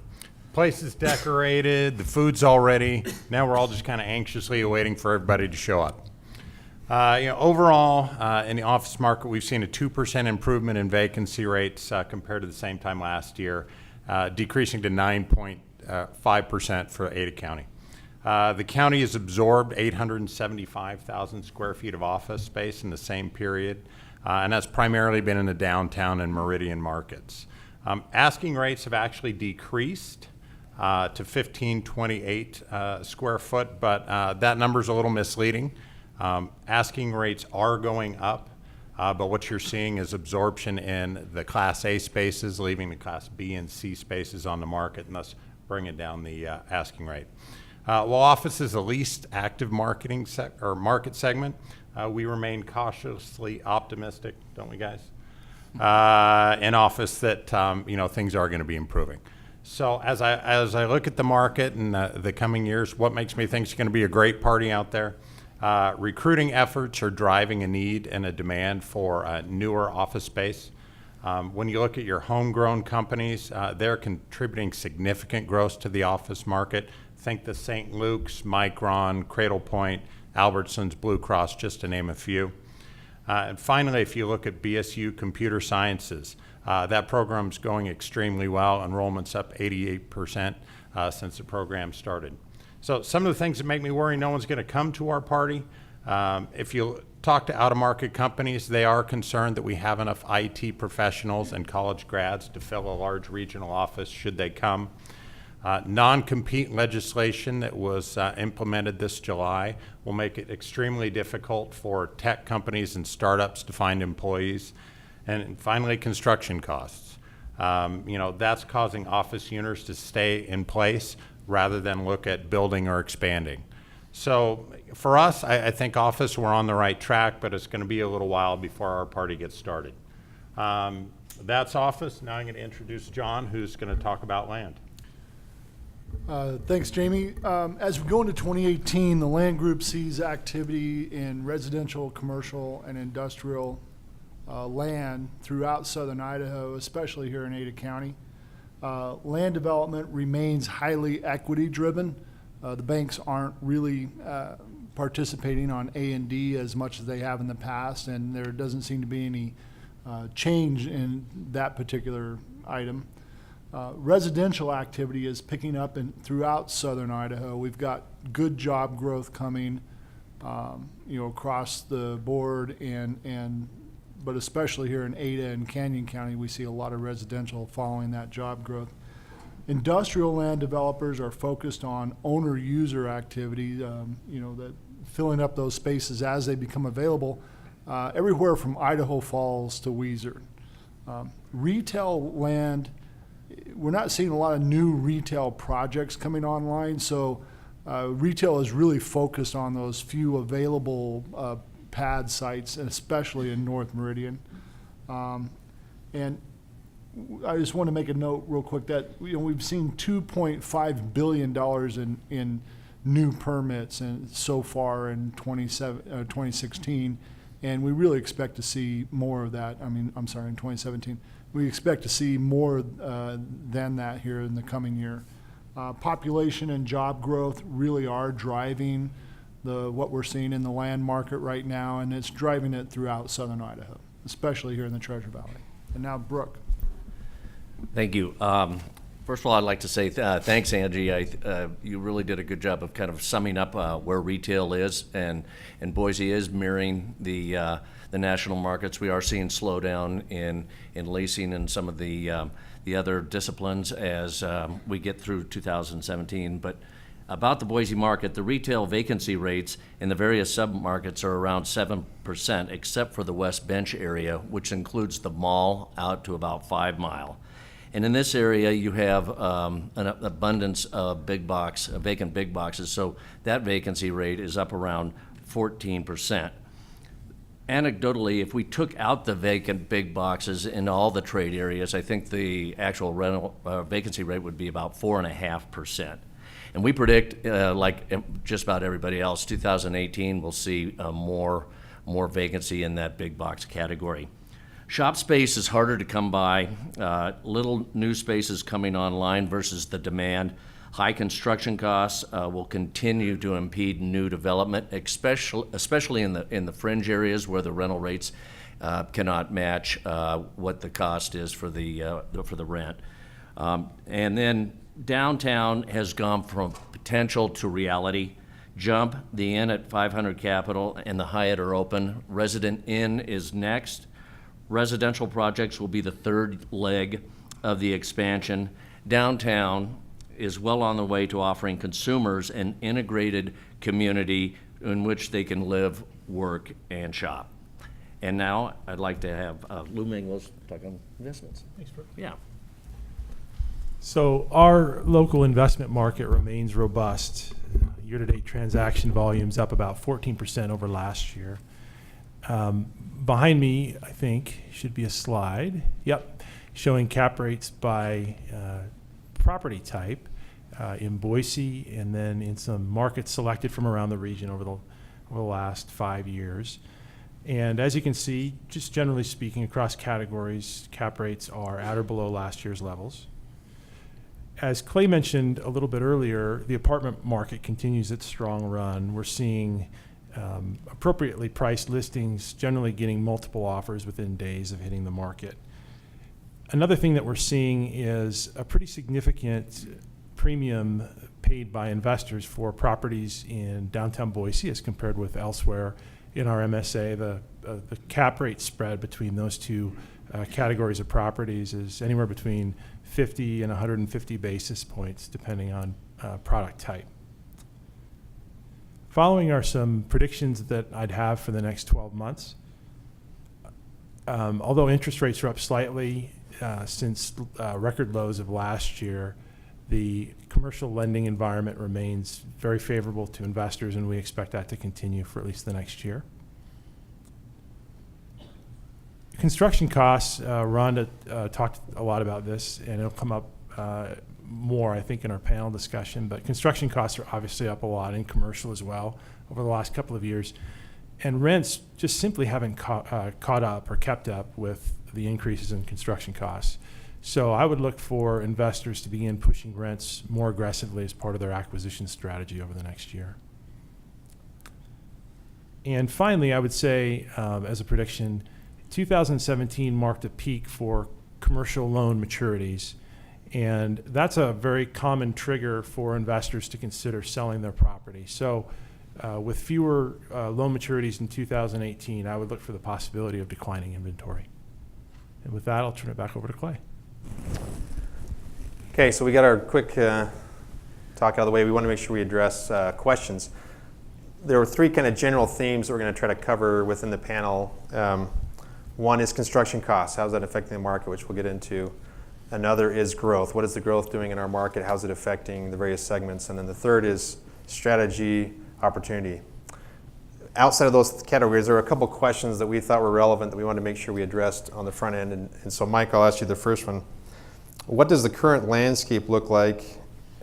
Place is decorated, the food's all ready. Now we're all just kind of anxiously awaiting for everybody to show up. Overall, in the office market, we've seen a 2% improvement in vacancy rates compared to the same time last year, decreasing to 9.5% for Ada County. The county has absorbed 875,000 square feet of office space in the same period, and that's primarily been in the downtown and Meridian markets. Asking rates have actually decreased to 1528 square foot, but that number's a little misleading. Asking rates are going up, but what you're seeing is absorption in the Class A spaces, leaving the Class B and C spaces on the market, and thus bringing down the asking rate. While office is the least active market segment, we remain cautiously optimistic, don't we, guys? In office that things are going to be improving. So as I look at the market in the coming years, what makes me think it's going to be a great party out there? Recruiting efforts are driving a need and a demand for newer office space. When you look at your homegrown companies, they're contributing significant growth to the office market. Think the St. Luke's, Micron, Cradle Point, Albertsons, Blue Cross, just to name a few. And finally, if you look at BSU Computer Sciences, that program's going extremely well. Enrollment's up 88% since the program started. So some of the things that make me worry no one's going to come to our party. If you talk to out-of-market companies, they are concerned that we have enough IT professionals and college grads to fill a large regional office should they come. Non-compete legislation that was implemented this July will make it extremely difficult for tech companies and startups to find employees. And finally, construction costs. That's causing office units to stay in place rather than look at building or expanding. So for us, I think office, we're on the right track, but it's going to be a little while before our party gets started. That's office. Now I'm going to introduce John, who's going to talk about land. Thanks, Jamie. As we go into 2018, the land group sees activity in residential, commercial, and industrial land throughout southern Idaho, especially here in Ada County. Land development remains highly equity driven. The banks aren't really participating on A&D as much as they have in the past, and there doesn't seem to be any change in that particular item. Residential activity is picking up throughout southern Idaho. We've got good job growth coming, across the board, but especially here in Ada and Canyon County, we see a lot of residential following that job growth. Industrial land developers are focused on owner-user activity, that filling up those spaces as they become available, everywhere from Idaho Falls to Weiser. Retail land, we're not seeing a lot of new retail projects coming online, so retail is really focused on those few available pad sites, and especially in North Meridian. And I just want to make a note real quick that we've seen $2.5 billion in new permits so far in 2016, and we really expect to see more of that. In 2017. We expect to see more than that here in the coming year. Population and job growth really are driving what we're seeing in the land market right now, and it's driving it throughout southern Idaho, especially here in the Treasure Valley. And now, Brooke. Thank you. First of all, I'd like to say thanks, Angie. You really did a good job of kind of summing up where retail is, and Boise is mirroring the national markets. We are seeing slowdown in leasing and some of the other disciplines as we get through 2017. But about the Boise market, the retail vacancy rates in the various submarkets are around 7%, except for the West Bench area, which includes the mall out to about 5 Mile. And in this area, you have an abundance of vacant big boxes, so that vacancy rate is up around 14%. Anecdotally, if we took out the vacant big boxes in all the trade areas, I think the actual rental vacancy rate would be about 4.5%. And we predict, like just about everybody else, 2018 we'll see more vacancy in that big box category. Shop space is harder to come by. Little new spaces coming online versus the demand. High construction costs will continue to impede new development, especially in the fringe areas where the rental rates cannot match what the cost is for the rent. And then downtown has gone from potential to reality. Jump, the Inn at 500 Capitol and the Hyatt are open. Resident Inn is next. Residential projects will be the third leg of the expansion. Downtown is well on the way to offering consumers an integrated community in which they can live, work, and shop. And now I'd like to have Lou Mingles talk on investments. Thanks, Brooke. Yeah. So our local investment market remains robust. Year-to-date transaction volume's up about 14% over last year. Behind me, I think, should be a slide. Yep, showing cap rates by property type in Boise, and then in some markets selected from around the region over the last 5 years. And as you can see, just generally speaking, across categories, cap rates are at or below last year's levels. As Clay mentioned a little bit earlier, the apartment market continues its strong run. We're seeing appropriately priced listings, generally getting multiple offers within days of hitting the market. Another thing that we're seeing is a pretty significant premium paid by investors for properties in downtown Boise as compared with elsewhere in our MSA. The cap rate spread between those two categories of properties is anywhere between 50 and 150 basis points, depending on product type. Following are some predictions that I'd have for the next 12 months. Although interest rates are up slightly since record lows of last year, the commercial lending environment remains very favorable to investors, and we expect that to continue for at least the next year. Construction costs, Rhonda talked a lot about this, and it'll come up more, I think, in our panel discussion, but construction costs are obviously up a lot in commercial as well over the last couple of years. And rents just simply haven't caught up or kept up with the increases in construction costs. So I would look for investors to begin pushing rents more aggressively as part of their acquisition strategy over the next year. And finally, I would say, as a prediction, 2017 marked a peak for commercial loan maturities. And that's a very common trigger for investors to consider selling their property. So with fewer loan maturities in 2018, I would look for the possibility of declining inventory. And with that, I'll turn it back over to Clay. Okay, so we got our quick talk out of the way. We want to make sure we address questions. There were three kind of general themes that we're going to try to cover within the panel. One is construction costs. How's that affecting the market, which we'll get into. Another is growth. What is the growth doing in our market? How's it affecting the various segments? And then the third is strategy, opportunity. Outside of those categories, there are a couple questions that we thought were relevant that we wanted to make sure we addressed on the front end. And so, Mike, I'll ask you the first one. What does the current landscape look like,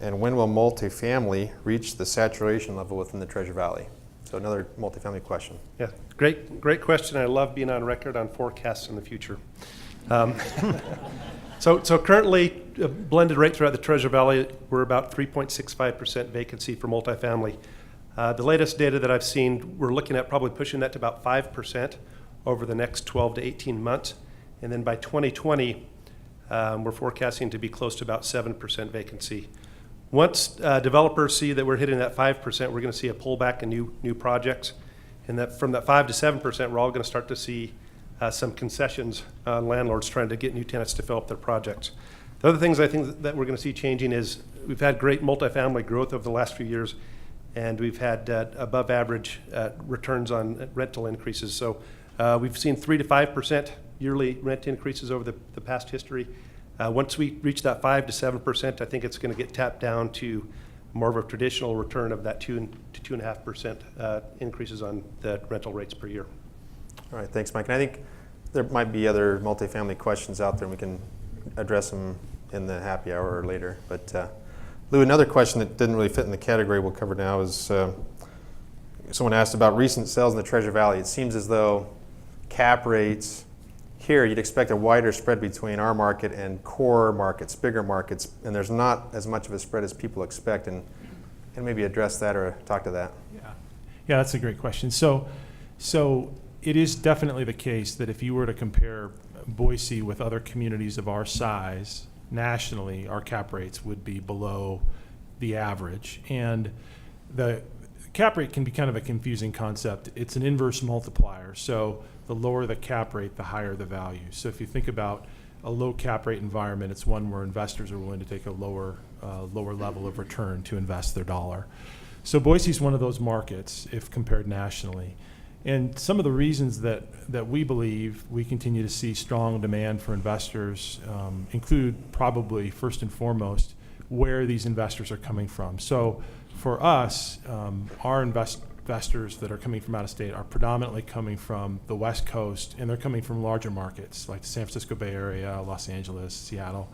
and when will multifamily reach the saturation level within the Treasure Valley? So another multifamily question. Yeah, great question. I love being on record on forecasts in the future. So currently, blended rate throughout the Treasure Valley, we're about 3.65% vacancy for multifamily. The latest data that I've seen, we're looking at probably pushing that to about 5% over the next 12 to 18 months. And then by 2020, we're forecasting to be close to about 7% vacancy. Once developers see that we're hitting that 5%, we're going to see a pullback in new projects. And that from that 5 to 7%, we're all going to start to see some concessions on landlords trying to get new tenants to fill up their projects. The other things I think that we're going to see changing is we've had great multifamily growth over the last few years, and we've had above average returns on rental increases. So we've seen 3 to 5% yearly rent increases over the past history. Once we reach that 5 to 7%, I think it's going to get tapped down to more of a traditional return of that 2 to 2.5% increases on the rental rates per year. All right, thanks, Mike. And I think there might be other multifamily questions out there, and we can address them in the happy hour or later. But Lou, another question that didn't really fit in the category we'll cover now is someone asked about recent sales in the Treasure Valley. It seems as though cap rates here, you'd expect a wider spread between our market and core markets, bigger markets, and there's not as much of a spread as people expect. And maybe address that or talk to that. Yeah, that's a great question. So it is definitely the case that if you were to compare Boise with other communities of our size nationally, our cap rates would be below the average. And the cap rate can be kind of a confusing concept. It's an inverse multiplier. So the lower the cap rate, the higher the value. So if you think about a low cap rate environment, it's one where investors are willing to take a lower level of return to invest their dollar. So Boise is one of those markets if compared nationally. And some of the reasons that we believe we continue to see strong demand for investors include probably first and foremost where these investors are coming from. So for us, our investors that are coming from out of state are predominantly coming from the West Coast, and they're coming from larger markets like the San Francisco Bay Area, Los Angeles, Seattle.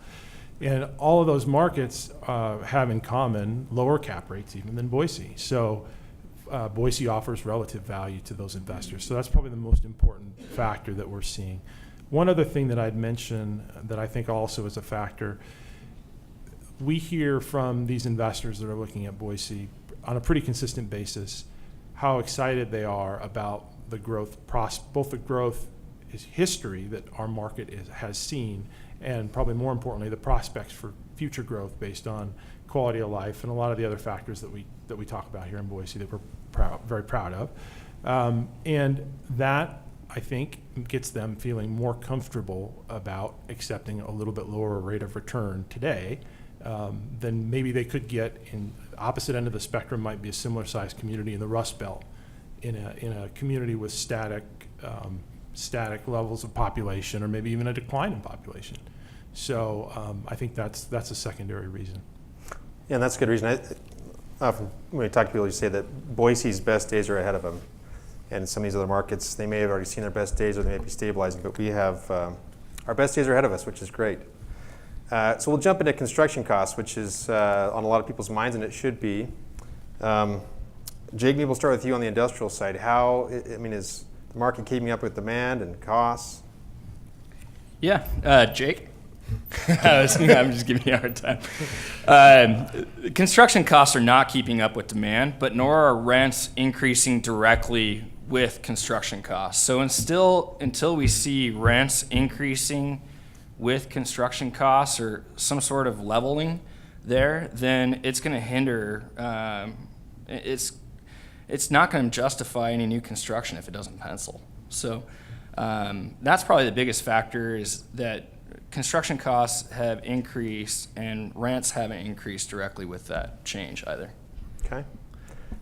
And all of those markets have in common lower cap rates even than Boise. So Boise offers relative value to those investors. So that's probably the most important factor that we're seeing. One other thing that I'd mention that I think also is a factor, we hear from these investors that are looking at Boise on a pretty consistent basis how excited they are about the growth, both the growth history that our market has seen, and probably more importantly, the prospects for future growth based on quality of life and a lot of the other factors that we talk about here in Boise that we're very proud of. And that, I think, gets them feeling more comfortable about accepting a little bit lower rate of return today than maybe they could get in the opposite end of the spectrum. Might be a similar sized community in the Rust Belt, in a community with static levels of population, or maybe even a decline in population. So I think that's a secondary reason. Yeah, and that's a good reason. Often when we talk to people, you say that Boise's best days are ahead of them. And some of these other markets, they may have already seen their best days or they may be stabilizing, but we have, our best days are ahead of us, which is great. So we'll jump into construction costs, which is on a lot of people's minds, and it should be. Jake, maybe we'll start with you on the industrial side. How, I mean, is the market keeping up with demand and costs? Yeah, Jake. I'm just giving you a hard time. Construction costs are not keeping up with demand, but nor are rents increasing directly with construction costs. So until we see rents increasing with construction costs or some sort of leveling there, then it's going to hinder. It's not going to justify any new construction if it doesn't pencil. So that's probably the biggest factor, is that construction costs have increased and rents haven't increased directly with that change either. Okay.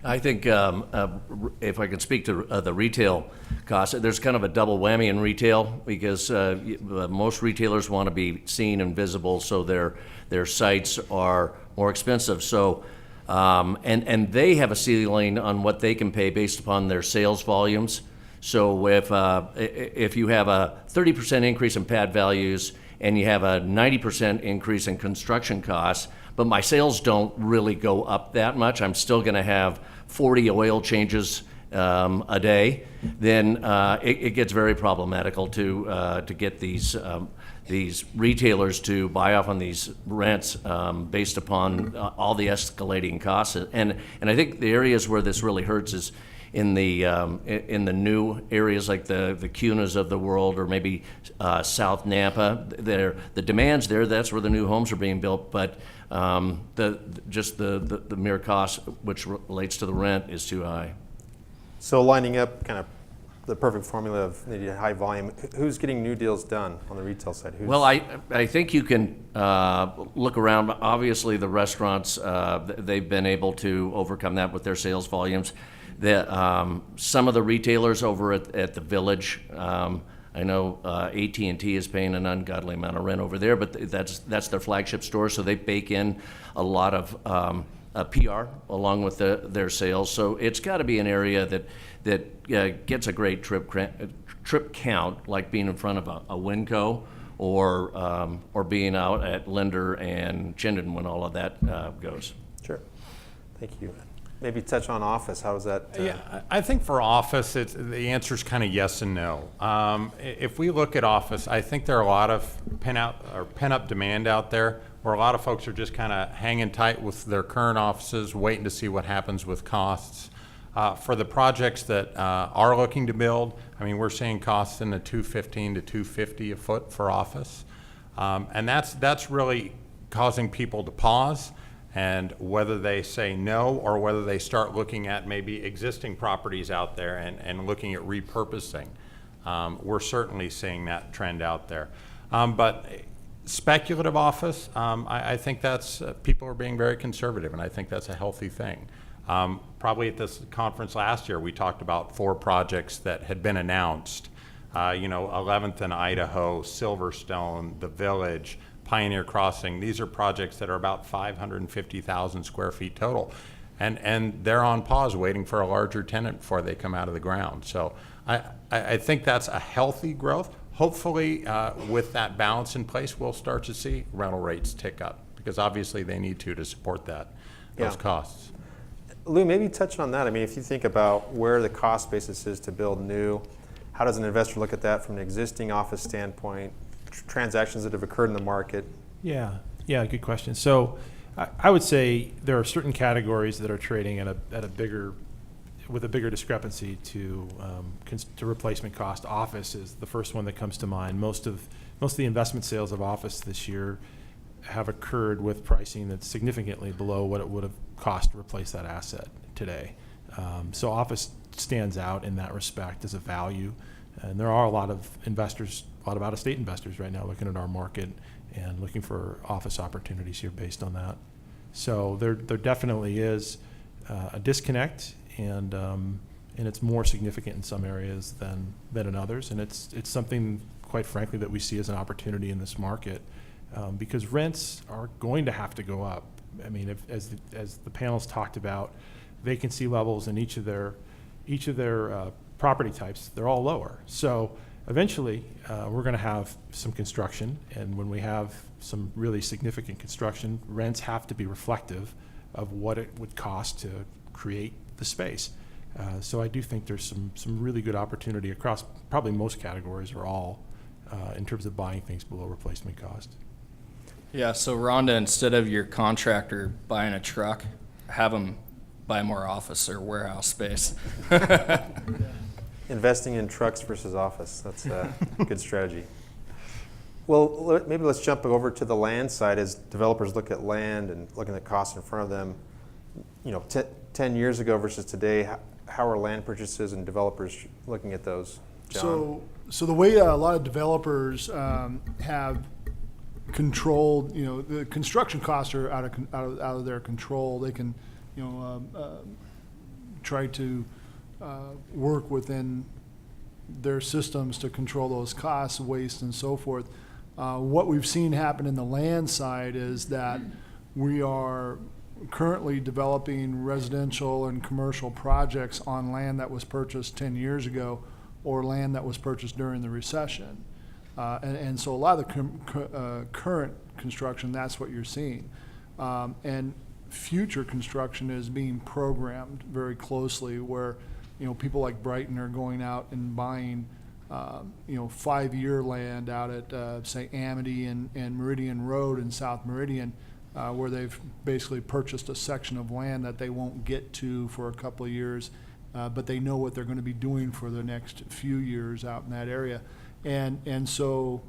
I think if I can speak to the retail costs, there's kind of a double whammy in retail, because most retailers want to be seen and visible, so their sites are more expensive. So and they have a ceiling on what they can pay based upon their sales volumes. So if you have a 30% increase in pad values and you have a 90% increase in construction costs, but my sales don't really go up that much, I'm still going to have 40 oil changes a day, then it gets very problematical to get these retailers to buy off on these rents based upon all the escalating costs. And I think the areas where this really hurts is in the new areas like the Cunas of the world, or maybe South Napa. The demand's there. That's where the new homes are being built. But the mere cost, which relates to the rent, is too high. So lining up kind of the perfect formula of maybe high volume, who's getting new deals done on the retail side? Well, I think you can look around. Obviously, the restaurants, they've been able to overcome that with their sales volumes. Some of the retailers over at the Village, I know AT&T is paying an ungodly amount of rent over there, but that's their flagship store, so they bake in a lot of PR along with their sales. So it's got to be an area that gets a great trip count, like being in front of a Winco or being out at Linder and Chinden when all of that goes. Sure. Thank you. Maybe touch on office. How is that? Yeah, I think for office, the answer is kind of yes and no. If we look at office, I think there are a lot of pent-up demand out there, where a lot of folks are just kind of hanging tight with their current offices, waiting to see what happens with costs. For the projects that are looking to build, I mean, we're seeing costs in the $215 to $250 a foot for office, and that's really causing people to pause. And whether they say no, or whether they start looking at maybe existing properties out there and looking at repurposing, we're certainly seeing that trend out there. But speculative office, I think that's people are being very conservative, and I think that's a healthy thing. Probably at this conference last year, we talked about 4 projects that had been announced. 11th and Idaho, Silverstone, the Village, Pioneer Crossing. These are projects that are about 550,000 square feet total. And they're on pause waiting for a larger tenant before they come out of the ground. So I think that's a healthy growth. Hopefully with that balance in place, we'll start to see rental rates tick up, because obviously they need to support those costs. Lou, maybe touch on that. I mean, if you think about where the cost basis is to build new, how does an investor look at that from an existing office standpoint? Transactions that have occurred in the market? Yeah, good question. So I would say there are certain categories that are trading at a bigger with a bigger discrepancy to replacement cost. Office is the first one that comes to mind. Most of the investment sales of office this year have occurred with pricing that's significantly below what it would have cost to replace that asset today. So office stands out in that respect as a value. And there are a lot of investors, a lot of out-of-state investors right now looking at our market and looking for office opportunities here based on that. So there definitely is a disconnect, and it's more significant in some areas than in others. And it's something, quite frankly, that we see as an opportunity in this market because rents are going to have to go up. I mean, as the panels talked about, vacancy levels in each of their property types, they're all lower. So eventually, we're going to have some construction, and when we have some really significant construction, rents have to be reflective of what it would cost to create the space. So I do think there's some really good opportunity across probably most categories or all in terms of buying things below replacement cost. Yeah, so Rhonda, instead of your contractor buying a truck, have them buy more office or warehouse space. Investing in trucks versus office, that's a good strategy. Well, maybe let's jump over to the land side as developers look at land and looking at costs in front of them. 10 years ago versus today, how are land purchases and developers looking at those, John? So the way a lot of developers have controlled, the construction costs are out of their control. They can, try to work within their systems to control those costs, waste, and so forth. What we've seen happen in the land side is that we are currently developing residential and commercial projects on land that was purchased 10 years ago or land that was purchased during the recession. And so a lot of the current construction, that's what you're seeing. And future construction is being programmed very closely where, people like Brighton are going out and buying, 5-year land out at, say, Amity and Meridian Road in South Meridian, where they've basically purchased a section of land that they won't get to for a couple of years, but they know what they're going to be doing for the next few years out in that area. And so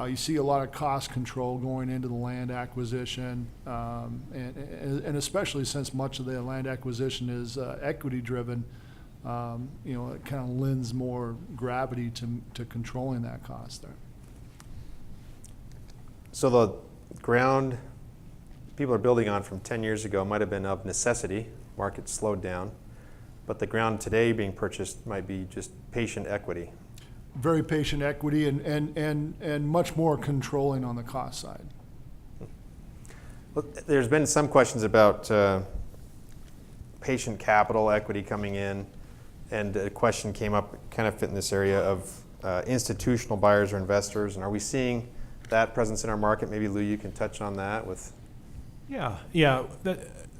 you see a lot of cost control going into the land acquisition, and especially since much of the land acquisition is equity driven, it kind of lends more gravity to controlling that cost there. So the ground people are building on from 10 years ago might have been of necessity, market slowed down, but the ground today being purchased might be just patient equity. Very patient equity and much more controlling on the cost side. Well, there's been some questions about patient capital equity coming in, and a question came up, kind of fit in this area of institutional buyers or investors, and are we seeing that presence in our market? Maybe Lou, you can touch on that with. Yeah.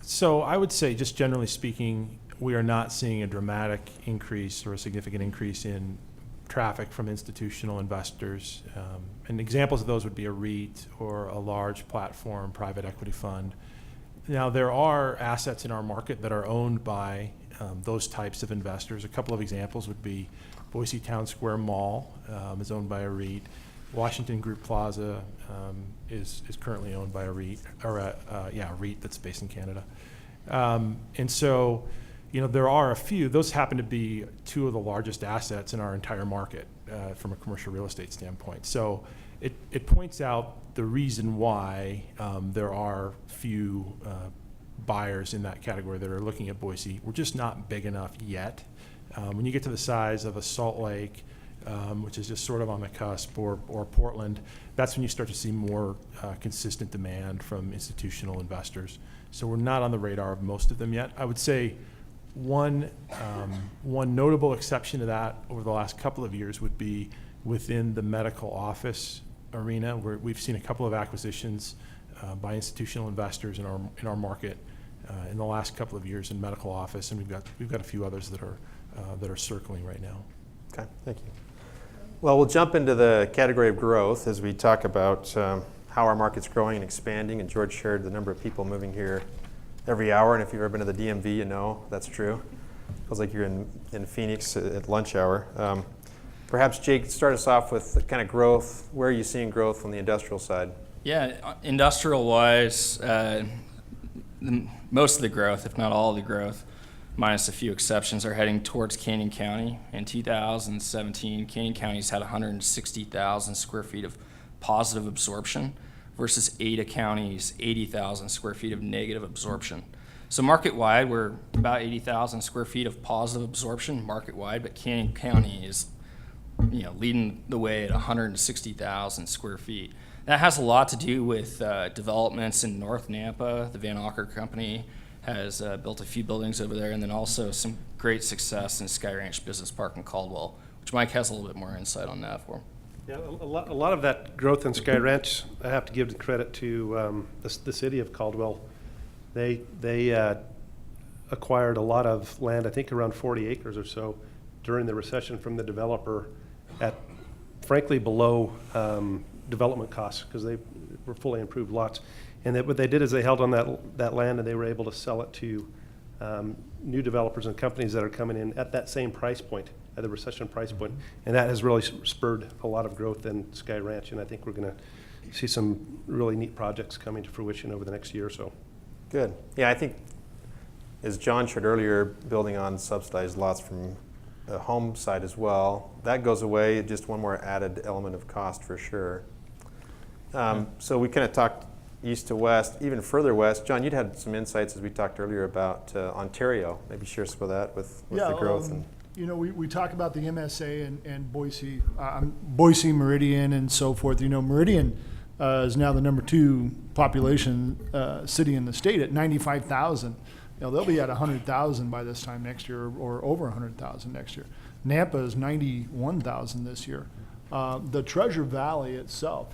So I would say, just generally speaking, we are not seeing a dramatic increase or a significant increase in traffic from institutional investors. And examples of those would be a REIT or a large platform private equity fund. Now, there are assets in our market that are owned by those types of investors. A couple of examples would be Boise Town Square Mall is owned by a REIT. Washington Group Plaza is currently owned by a REIT, or a REIT that's based in Canada. And so, there are a few. Those happen to be two of the largest assets in our entire market from a commercial real estate standpoint. So it points out the reason why there are few buyers in that category that are looking at Boise. We're just not big enough yet. When you get to the size of a Salt Lake, which is just sort of on the cusp, or Portland, that's when you start to see more consistent demand from institutional investors. So we're not on the radar of most of them yet. I would say one notable exception to that over the last couple of years would be within the medical office arena, where we've seen a couple of acquisitions by institutional investors in our market in the last couple of years in medical office, and we've got a few others that are circling right now. Okay, thank you. Well, we'll jump into the category of growth as we talk about how our market's growing and expanding, and George shared the number of people moving here every hour, and if you've ever been to the DMV, you know that's true. Feels like you're in Phoenix at lunch hour. Perhaps, Jake, start us off with the kind of growth. Where are you seeing growth on the industrial side? Yeah, industrial-wise, most of the growth, if not all of the growth, minus a few exceptions, are heading towards Canyon County. In 2017, Canyon County's had 160,000 square feet of positive absorption versus Ada County's 80,000 square feet of negative absorption. So market-wide, we're about 80,000 square feet of positive absorption market-wide, but Canyon County is leading the way at 160,000 square feet. That has a lot to do with developments in North Nampa. The Van Auker Company has built a few buildings over there, and then also some great success in Sky Ranch Business Park in Caldwell, which Mike has a little bit more insight on that for. Yeah, a lot of that growth in Sky Ranch, I have to give the credit to the city of Caldwell. They acquired a lot of land, I think around 40 acres or so, during the recession from the developer at, frankly, below development costs, because they were fully improved lots. And what they did is they held on that land, and they were able to sell it to new developers and companies that are coming in at that same price point, at the recession price point. And that has really spurred a lot of growth in Sky Ranch, and I think we're going to see some really neat projects coming to fruition over the next year or so. Good. Yeah, I think, as John shared earlier, building on subsidized lots from the home side as well, that goes away, just one more added element of cost for sure. So we kind of talked east to west, even further west. John, you'd had some insights as we talked earlier about Ontario. Maybe share some of that with the growth. We talk about the MSA and Boise, Meridian, and so forth. Meridian is now the number 2 population city in the state at 95,000. They'll be at 100,000 by this time next year, or over 100,000 next year. Nampa is 91,000 this year. The Treasure Valley itself,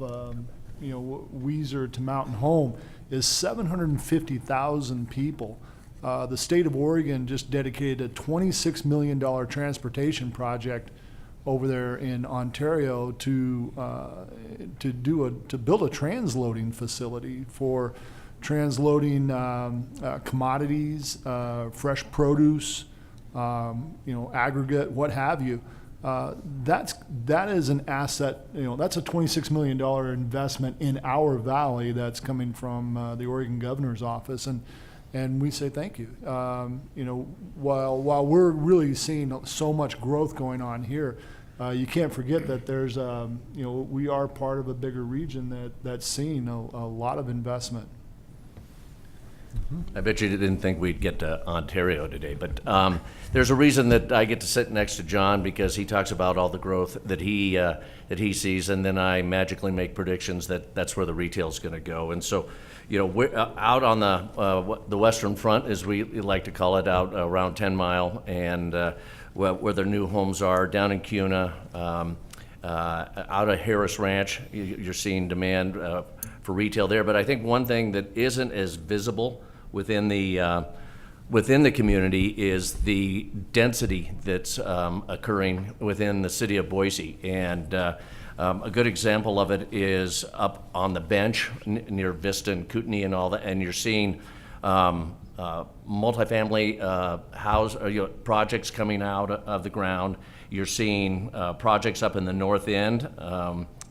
Weiser to Mountain Home, is 750,000 people. The state of Oregon just dedicated a $26 million transportation project over there in Ontario to build a transloading facility for transloading commodities, fresh produce, aggregate, what have you. That is an asset. That's a $26 million investment in our valley that's coming from the Oregon Governor's office, and we say thank you. While we're really seeing so much growth going on here, you can't forget that there's we are part of a bigger region that's seeing a lot of investment. I bet you didn't think we'd get to Ontario today, but there's a reason that I get to sit next to John, because he talks about all the growth that he sees, and then I magically make predictions that that's where the retail is going to go. And so, we're out on the western front, as we like to call it, out around 10 Mile, and where their new homes are, down in Cuna, out of Harris Ranch, you're seeing demand for retail there. But I think one thing that isn't as visible within the community is the density that's occurring within the city of Boise. And a good example of it is up on the bench near Vista and Kootenai and all that, and you're seeing multifamily house projects coming out of the ground. You're seeing projects up in the north end.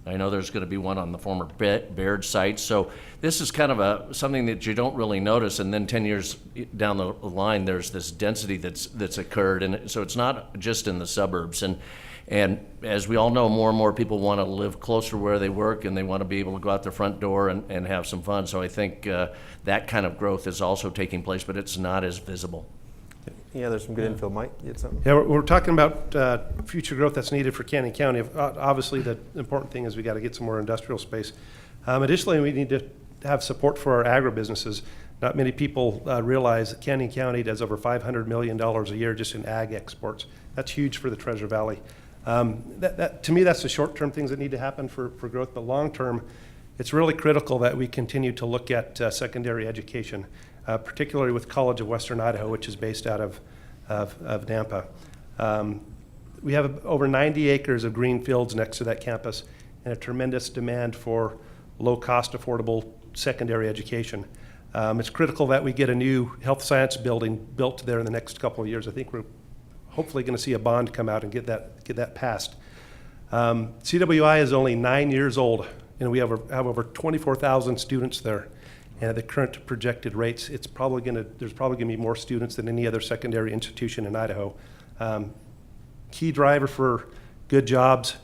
I know there's going to be one on the former Baird site. So this is kind of something that you don't really notice, and then 10 years down the line, there's this density that's occurred, and so it's not just in the suburbs. And as we all know, more and more people want to live closer to where they work, and they want to be able to go out their front door and have some fun. So I think that kind of growth is also taking place, but it's not as visible. Yeah, there's some good info. Mike, you had something? Yeah, we're talking about future growth that's needed for Canyon County. Obviously, the important thing is we got to get some more industrial space. Additionally, we need to have support for our agribusinesses. Not many people realize that Canyon County does over $500 million a year just in ag exports. That's huge for the Treasure Valley. To me, that's the short-term things that need to happen for growth, but long-term, it's really critical that we continue to look at secondary education, particularly with College of Western Idaho, which is based out of Nampa. We have over 90 acres of green fields next to that campus, and a tremendous demand for low-cost, affordable secondary education. It's critical that we get a new health science building built there in the next couple of years. I think we're hopefully going to see a bond come out and get that passed. CWI is only 9 years old, and we have over 24,000 students there. And at the current projected rates, there's probably going to be more students than any other secondary institution in Idaho. Key driver for good jobs,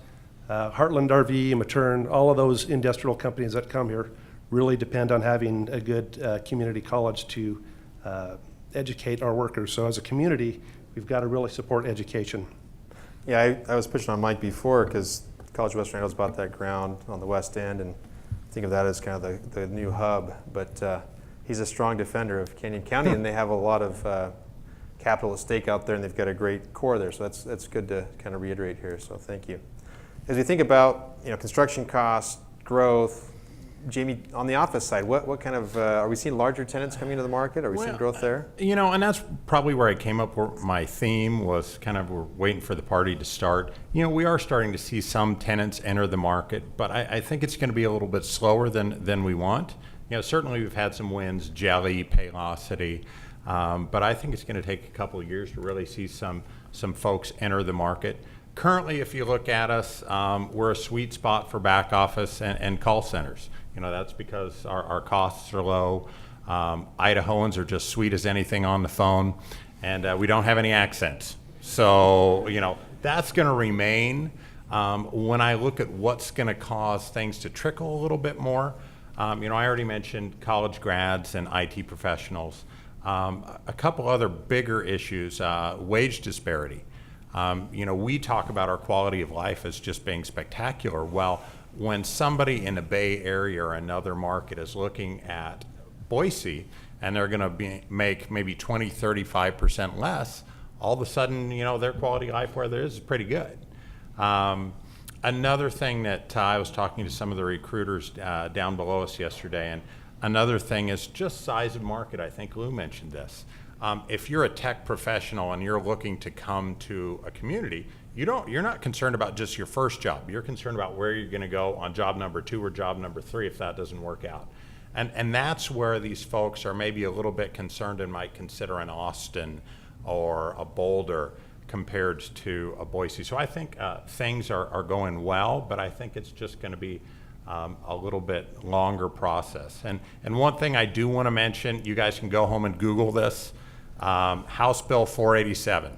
Heartland RV, Matern, all of those industrial companies that come here really depend on having a good community college to educate our workers. So as a community, we've got to really support education. Yeah, I was pitching on Mike before because College of Western Idaho's bought that ground on the west end, and think of that as kind of the new hub. But he's a strong defender of Canyon County, and they have a lot of capital at stake out there, and they've got a great core there. So that's good to kind of reiterate here. So thank you. As we think about construction costs, growth, Jamie, on the office side, what kind of are we seeing larger tenants coming into the market? Are we seeing growth there? And that's probably where I came up with my theme was kind of we're waiting for the party to start. We are starting to see some tenants enter the market, but I think it's going to be a little bit slower than we want. Certainly we've had some wins, Jelly, Paylocity, but I think it's going to take a couple of years to really see some folks enter the market. Currently, if you look at us, we're a sweet spot for back office and call centers. That's because our costs are low. Idahoans are just sweet as anything on the phone, and we don't have any accents. So, that's going to remain. When I look at what's going to cause things to trickle a little bit more, I already mentioned college grads and IT professionals. A couple other bigger issues, wage disparity. We talk about our quality of life as just being spectacular. Well, when somebody in the Bay Area or another market is looking at Boise and they're going to make maybe 20, 35% less, all of a sudden, their quality of life where there is pretty good. Another thing that I was talking to some of the recruiters down below us yesterday, and another thing is just size of market. I think Lou mentioned this. If you're a tech professional and you're looking to come to a community, you're not concerned about just your first job. You're concerned about where you're going to go on job number 2 or job number 3 if that doesn't work out. And that's where these folks are maybe a little bit concerned and might consider an Austin or a Boulder compared to a Boise. So I think things are going well, but I think it's just going to be a little bit longer process. And one thing I do want to mention, you guys can go home and Google this, House Bill 487.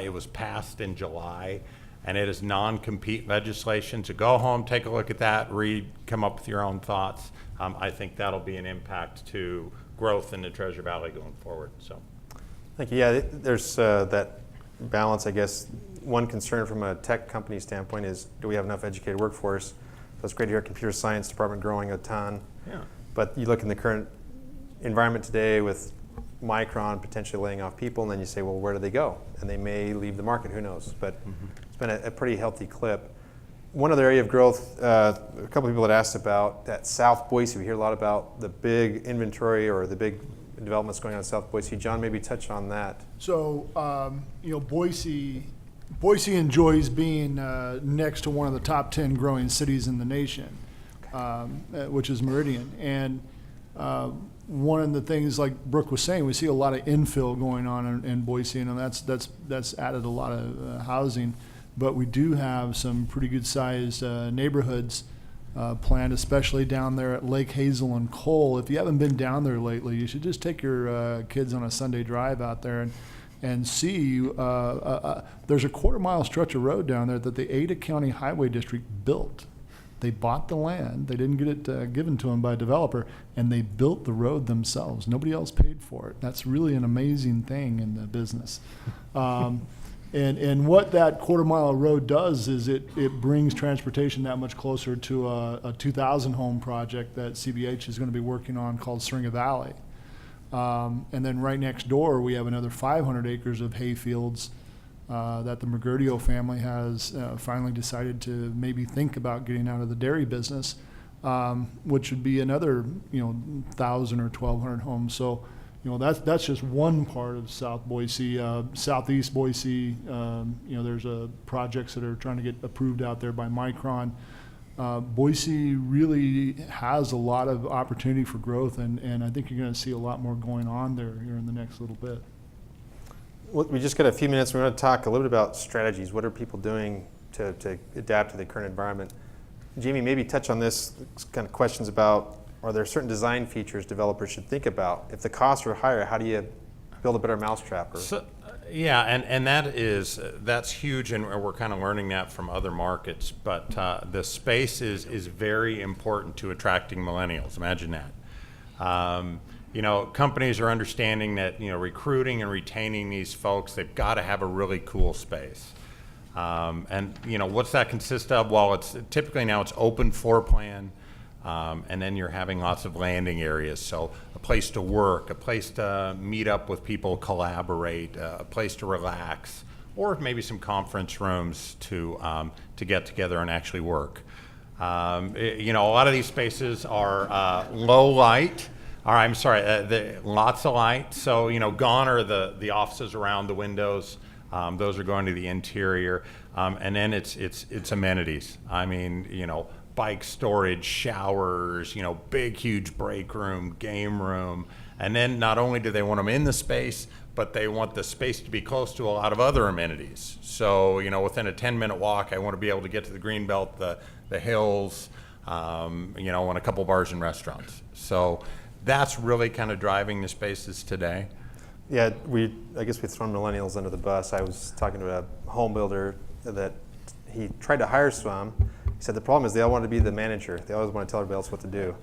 It was passed in July, and it is non-compete legislation. So go home, take a look at that, read, come up with your own thoughts. I think that'll be an impact to growth in the Treasure Valley going forward. So, thank you. Yeah, there's that balance, I guess. One concern from a tech company standpoint is, do we have enough educated workforce? So it's great to hear computer science department growing a ton. yeah. But you look in the current environment today with Micron potentially laying off people, and then you say, well, where do they go? And they may leave the market, who knows? But it's been a pretty healthy clip. One other area of growth, a couple of people had asked about that South Boise. We hear a lot about the big inventory or the big developments going on in South Boise. John, maybe touch on that. So, Boise enjoys being next to one of the top 10 growing cities in the nation, which is Meridian. And one of the things, like Brooke was saying, we see a lot of infill going on in Boise, and that's added a lot of housing. But we do have some pretty good-sized neighborhoods planned, especially down there at Lake Hazel and Cole. If you haven't been down there lately, you should just take your kids on a Sunday drive out there and see. There's a quarter-mile stretch of road down there that the Ada County Highway District built. They bought the land. They didn't get it given to them by a developer, and they built the road themselves. Nobody else paid for it. That's really an amazing thing in the business. And what that quarter-mile road does is it brings transportation that much closer to a 2,000 home project that CBH is going to be working on called Seringa Valley. And then right next door, we have another 500 acres of hay fields that the Mergerdio family has finally decided to maybe think about getting out of the dairy business, which would be another 1,000 or 1,200 homes. So that's just one part of South Boise. Southeast Boise, there's projects that are trying to get approved out there by Micron. Boise really has a lot of opportunity for growth, and I think you're going to see a lot more going on there here in the next little bit. we just got a few minutes. We want to talk a little bit about strategies. What are people doing to adapt to the current environment? Jamie, maybe touch on this kind of questions about, are there certain design features developers should think about? If the costs are higher, how do you build a better mousetrap? Yeah, and that's huge, and we're kind of learning that from other markets. But the space is very important to attracting millennials. Imagine that. Companies are understanding that recruiting and retaining these folks, they've got to have a really cool space. What's that consist of? Well, it's typically now it's open floor plan. And then you're having lots of landing areas, so a place to work, a place to meet up with people, collaborate, a place to relax, or maybe some conference rooms to get together and actually work. A lot of these spaces are low light. Lots of light. So gone are the offices around the windows. Those are going to the interior, and then it's amenities. Bike storage, showers, big, huge break room, game room. And then not only do they want them in the space, but they want the space to be close to a lot of other amenities. So, within a 10-minute walk, I want to be able to get to the Greenbelt, the hills, and a couple bars and restaurants. So that's really kind of driving the spaces today. Yeah, I guess we've thrown millennials under the bus. I was talking to a home builder that he tried to hire some. He said the problem is they all wanted to be the manager. They always want to tell everybody else what to do,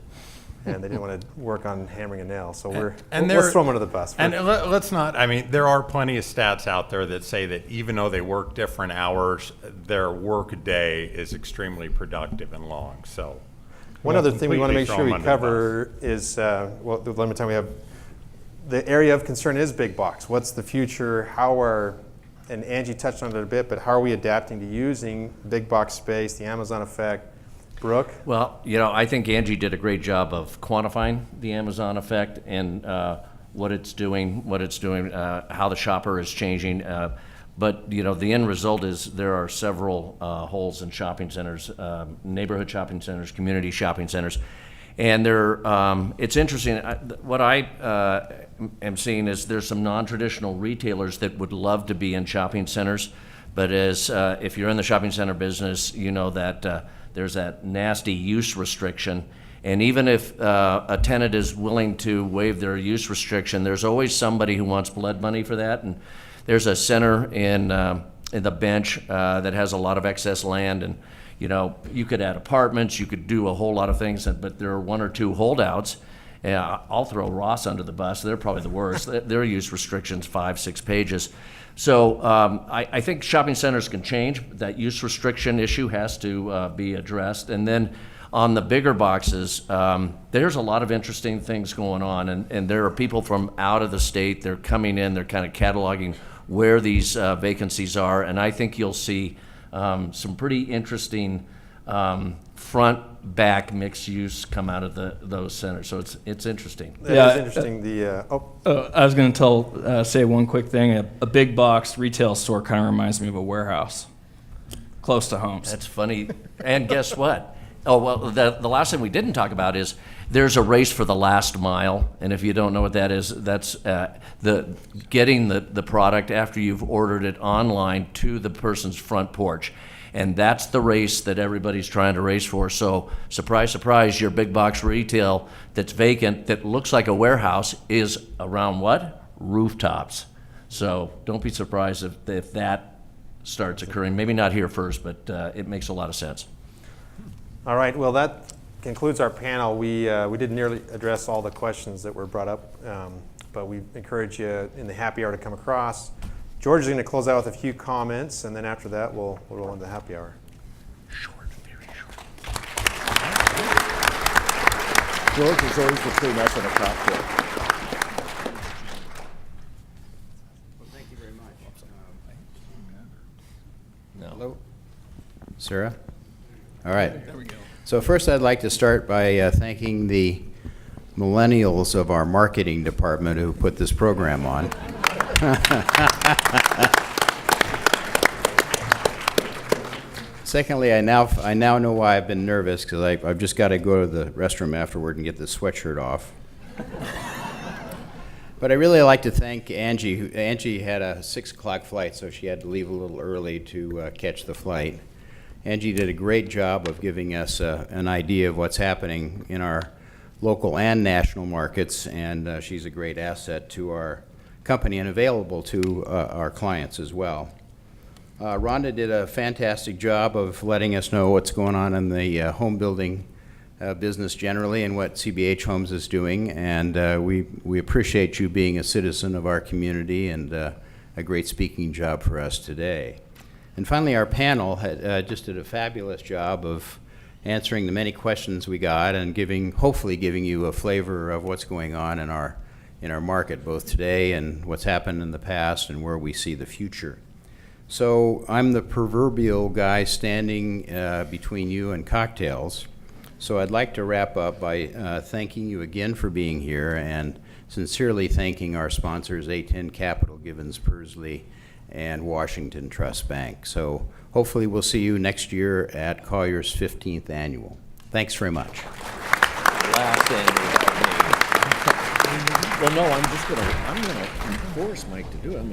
and they didn't want to work on hammering a nail. So let's throw them under the bus. And let's not. There are plenty of stats out there that say that even though they work different hours, their work day is extremely productive and long. So one other thing we want to make sure we cover is the limited time we have. The area of concern is big box. What's the future? And Angie touched on it a bit, but how are we adapting to using big box space, the Amazon effect? Brooke? Well, I think Angie did a great job of quantifying the Amazon effect and what it's doing, how the shopper is changing. But the end result is there are several holes in shopping centers, neighborhood shopping centers, community shopping centers. And it's interesting. What I am seeing is there's some non-traditional retailers that would love to be in shopping centers, but if you're in the shopping center business, you know that there's that nasty use restriction. And even if a tenant is willing to waive their use restriction, there's always somebody who wants blood money for that. And there's a center in the Bench that has a lot of excess land, and you could add apartments, you could do a whole lot of things, but there are one or two holdouts. I'll throw Ross under the bus. They're probably the worst. Their use restrictions 5-6 pages. So I think shopping centers can change. That use restriction issue has to be addressed. And then on the bigger boxes, there's a lot of interesting things going on. And there are people from out of the state. They're coming in. They're kind of cataloging where these vacancies are. And I think you'll see some pretty interesting front-back mixed use come out of those centers. So it's interesting. It's interesting. I was going to say one quick thing. A big box retail store kind of reminds me of a warehouse, close to homes. That's funny. And guess what? Oh, well, the last thing we didn't talk about is there's a race for the last mile. And if you don't know what that is, that's getting the product after you've ordered it online to the person's front porch. And that's the race that everybody's trying to race for. So surprise, surprise, your big box retail that's vacant, that looks like a warehouse, is around what? Rooftops. So don't be surprised if that starts occurring. Maybe not here first, but it makes a lot of sense. All right, well, that concludes our panel. We didn't nearly address all the questions that were brought up, but we encourage you in the happy hour to come across. George is going to close out with a few comments, and then after that, we'll roll into the happy hour. Short, very short. George is always between us and a cocktail. Well, thank you very much. No. Hello? Sarah? All right. There we go. So first I'd like to start by thanking the millennials of our marketing department who put this program on. Secondly, I now know why I've been nervous, because I've just got to go to the restroom afterward and get the sweatshirt off. But I really like to thank Angie. Angie had a 6 o'clock flight, so she had to leave a little early to catch the flight. Angie did a great job of giving us an idea of what's happening in our local and national markets, and she's a great asset to our company and available to our clients as well. Rhonda did a fantastic job of letting us know what's going on in the home building business generally and what CBH Homes is doing, and we appreciate you being a citizen of our community, and a great speaking job for us today. And finally, our panel just did a fabulous job of answering the many questions we got and hopefully giving you a flavor of what's going on in our market, both today and what's happened in the past and where we see the future. So I'm the proverbial guy standing between you and cocktails. So I'd like to wrap up by thanking you again for being here and sincerely thanking our sponsors, A10 Capital, Givens Pursley, and Washington Trust Bank. So hopefully we'll see you next year at Colliers' 15th Annual. Thanks very much. Last annual. Well, no, I'm gonna force Mike to do it. I mean,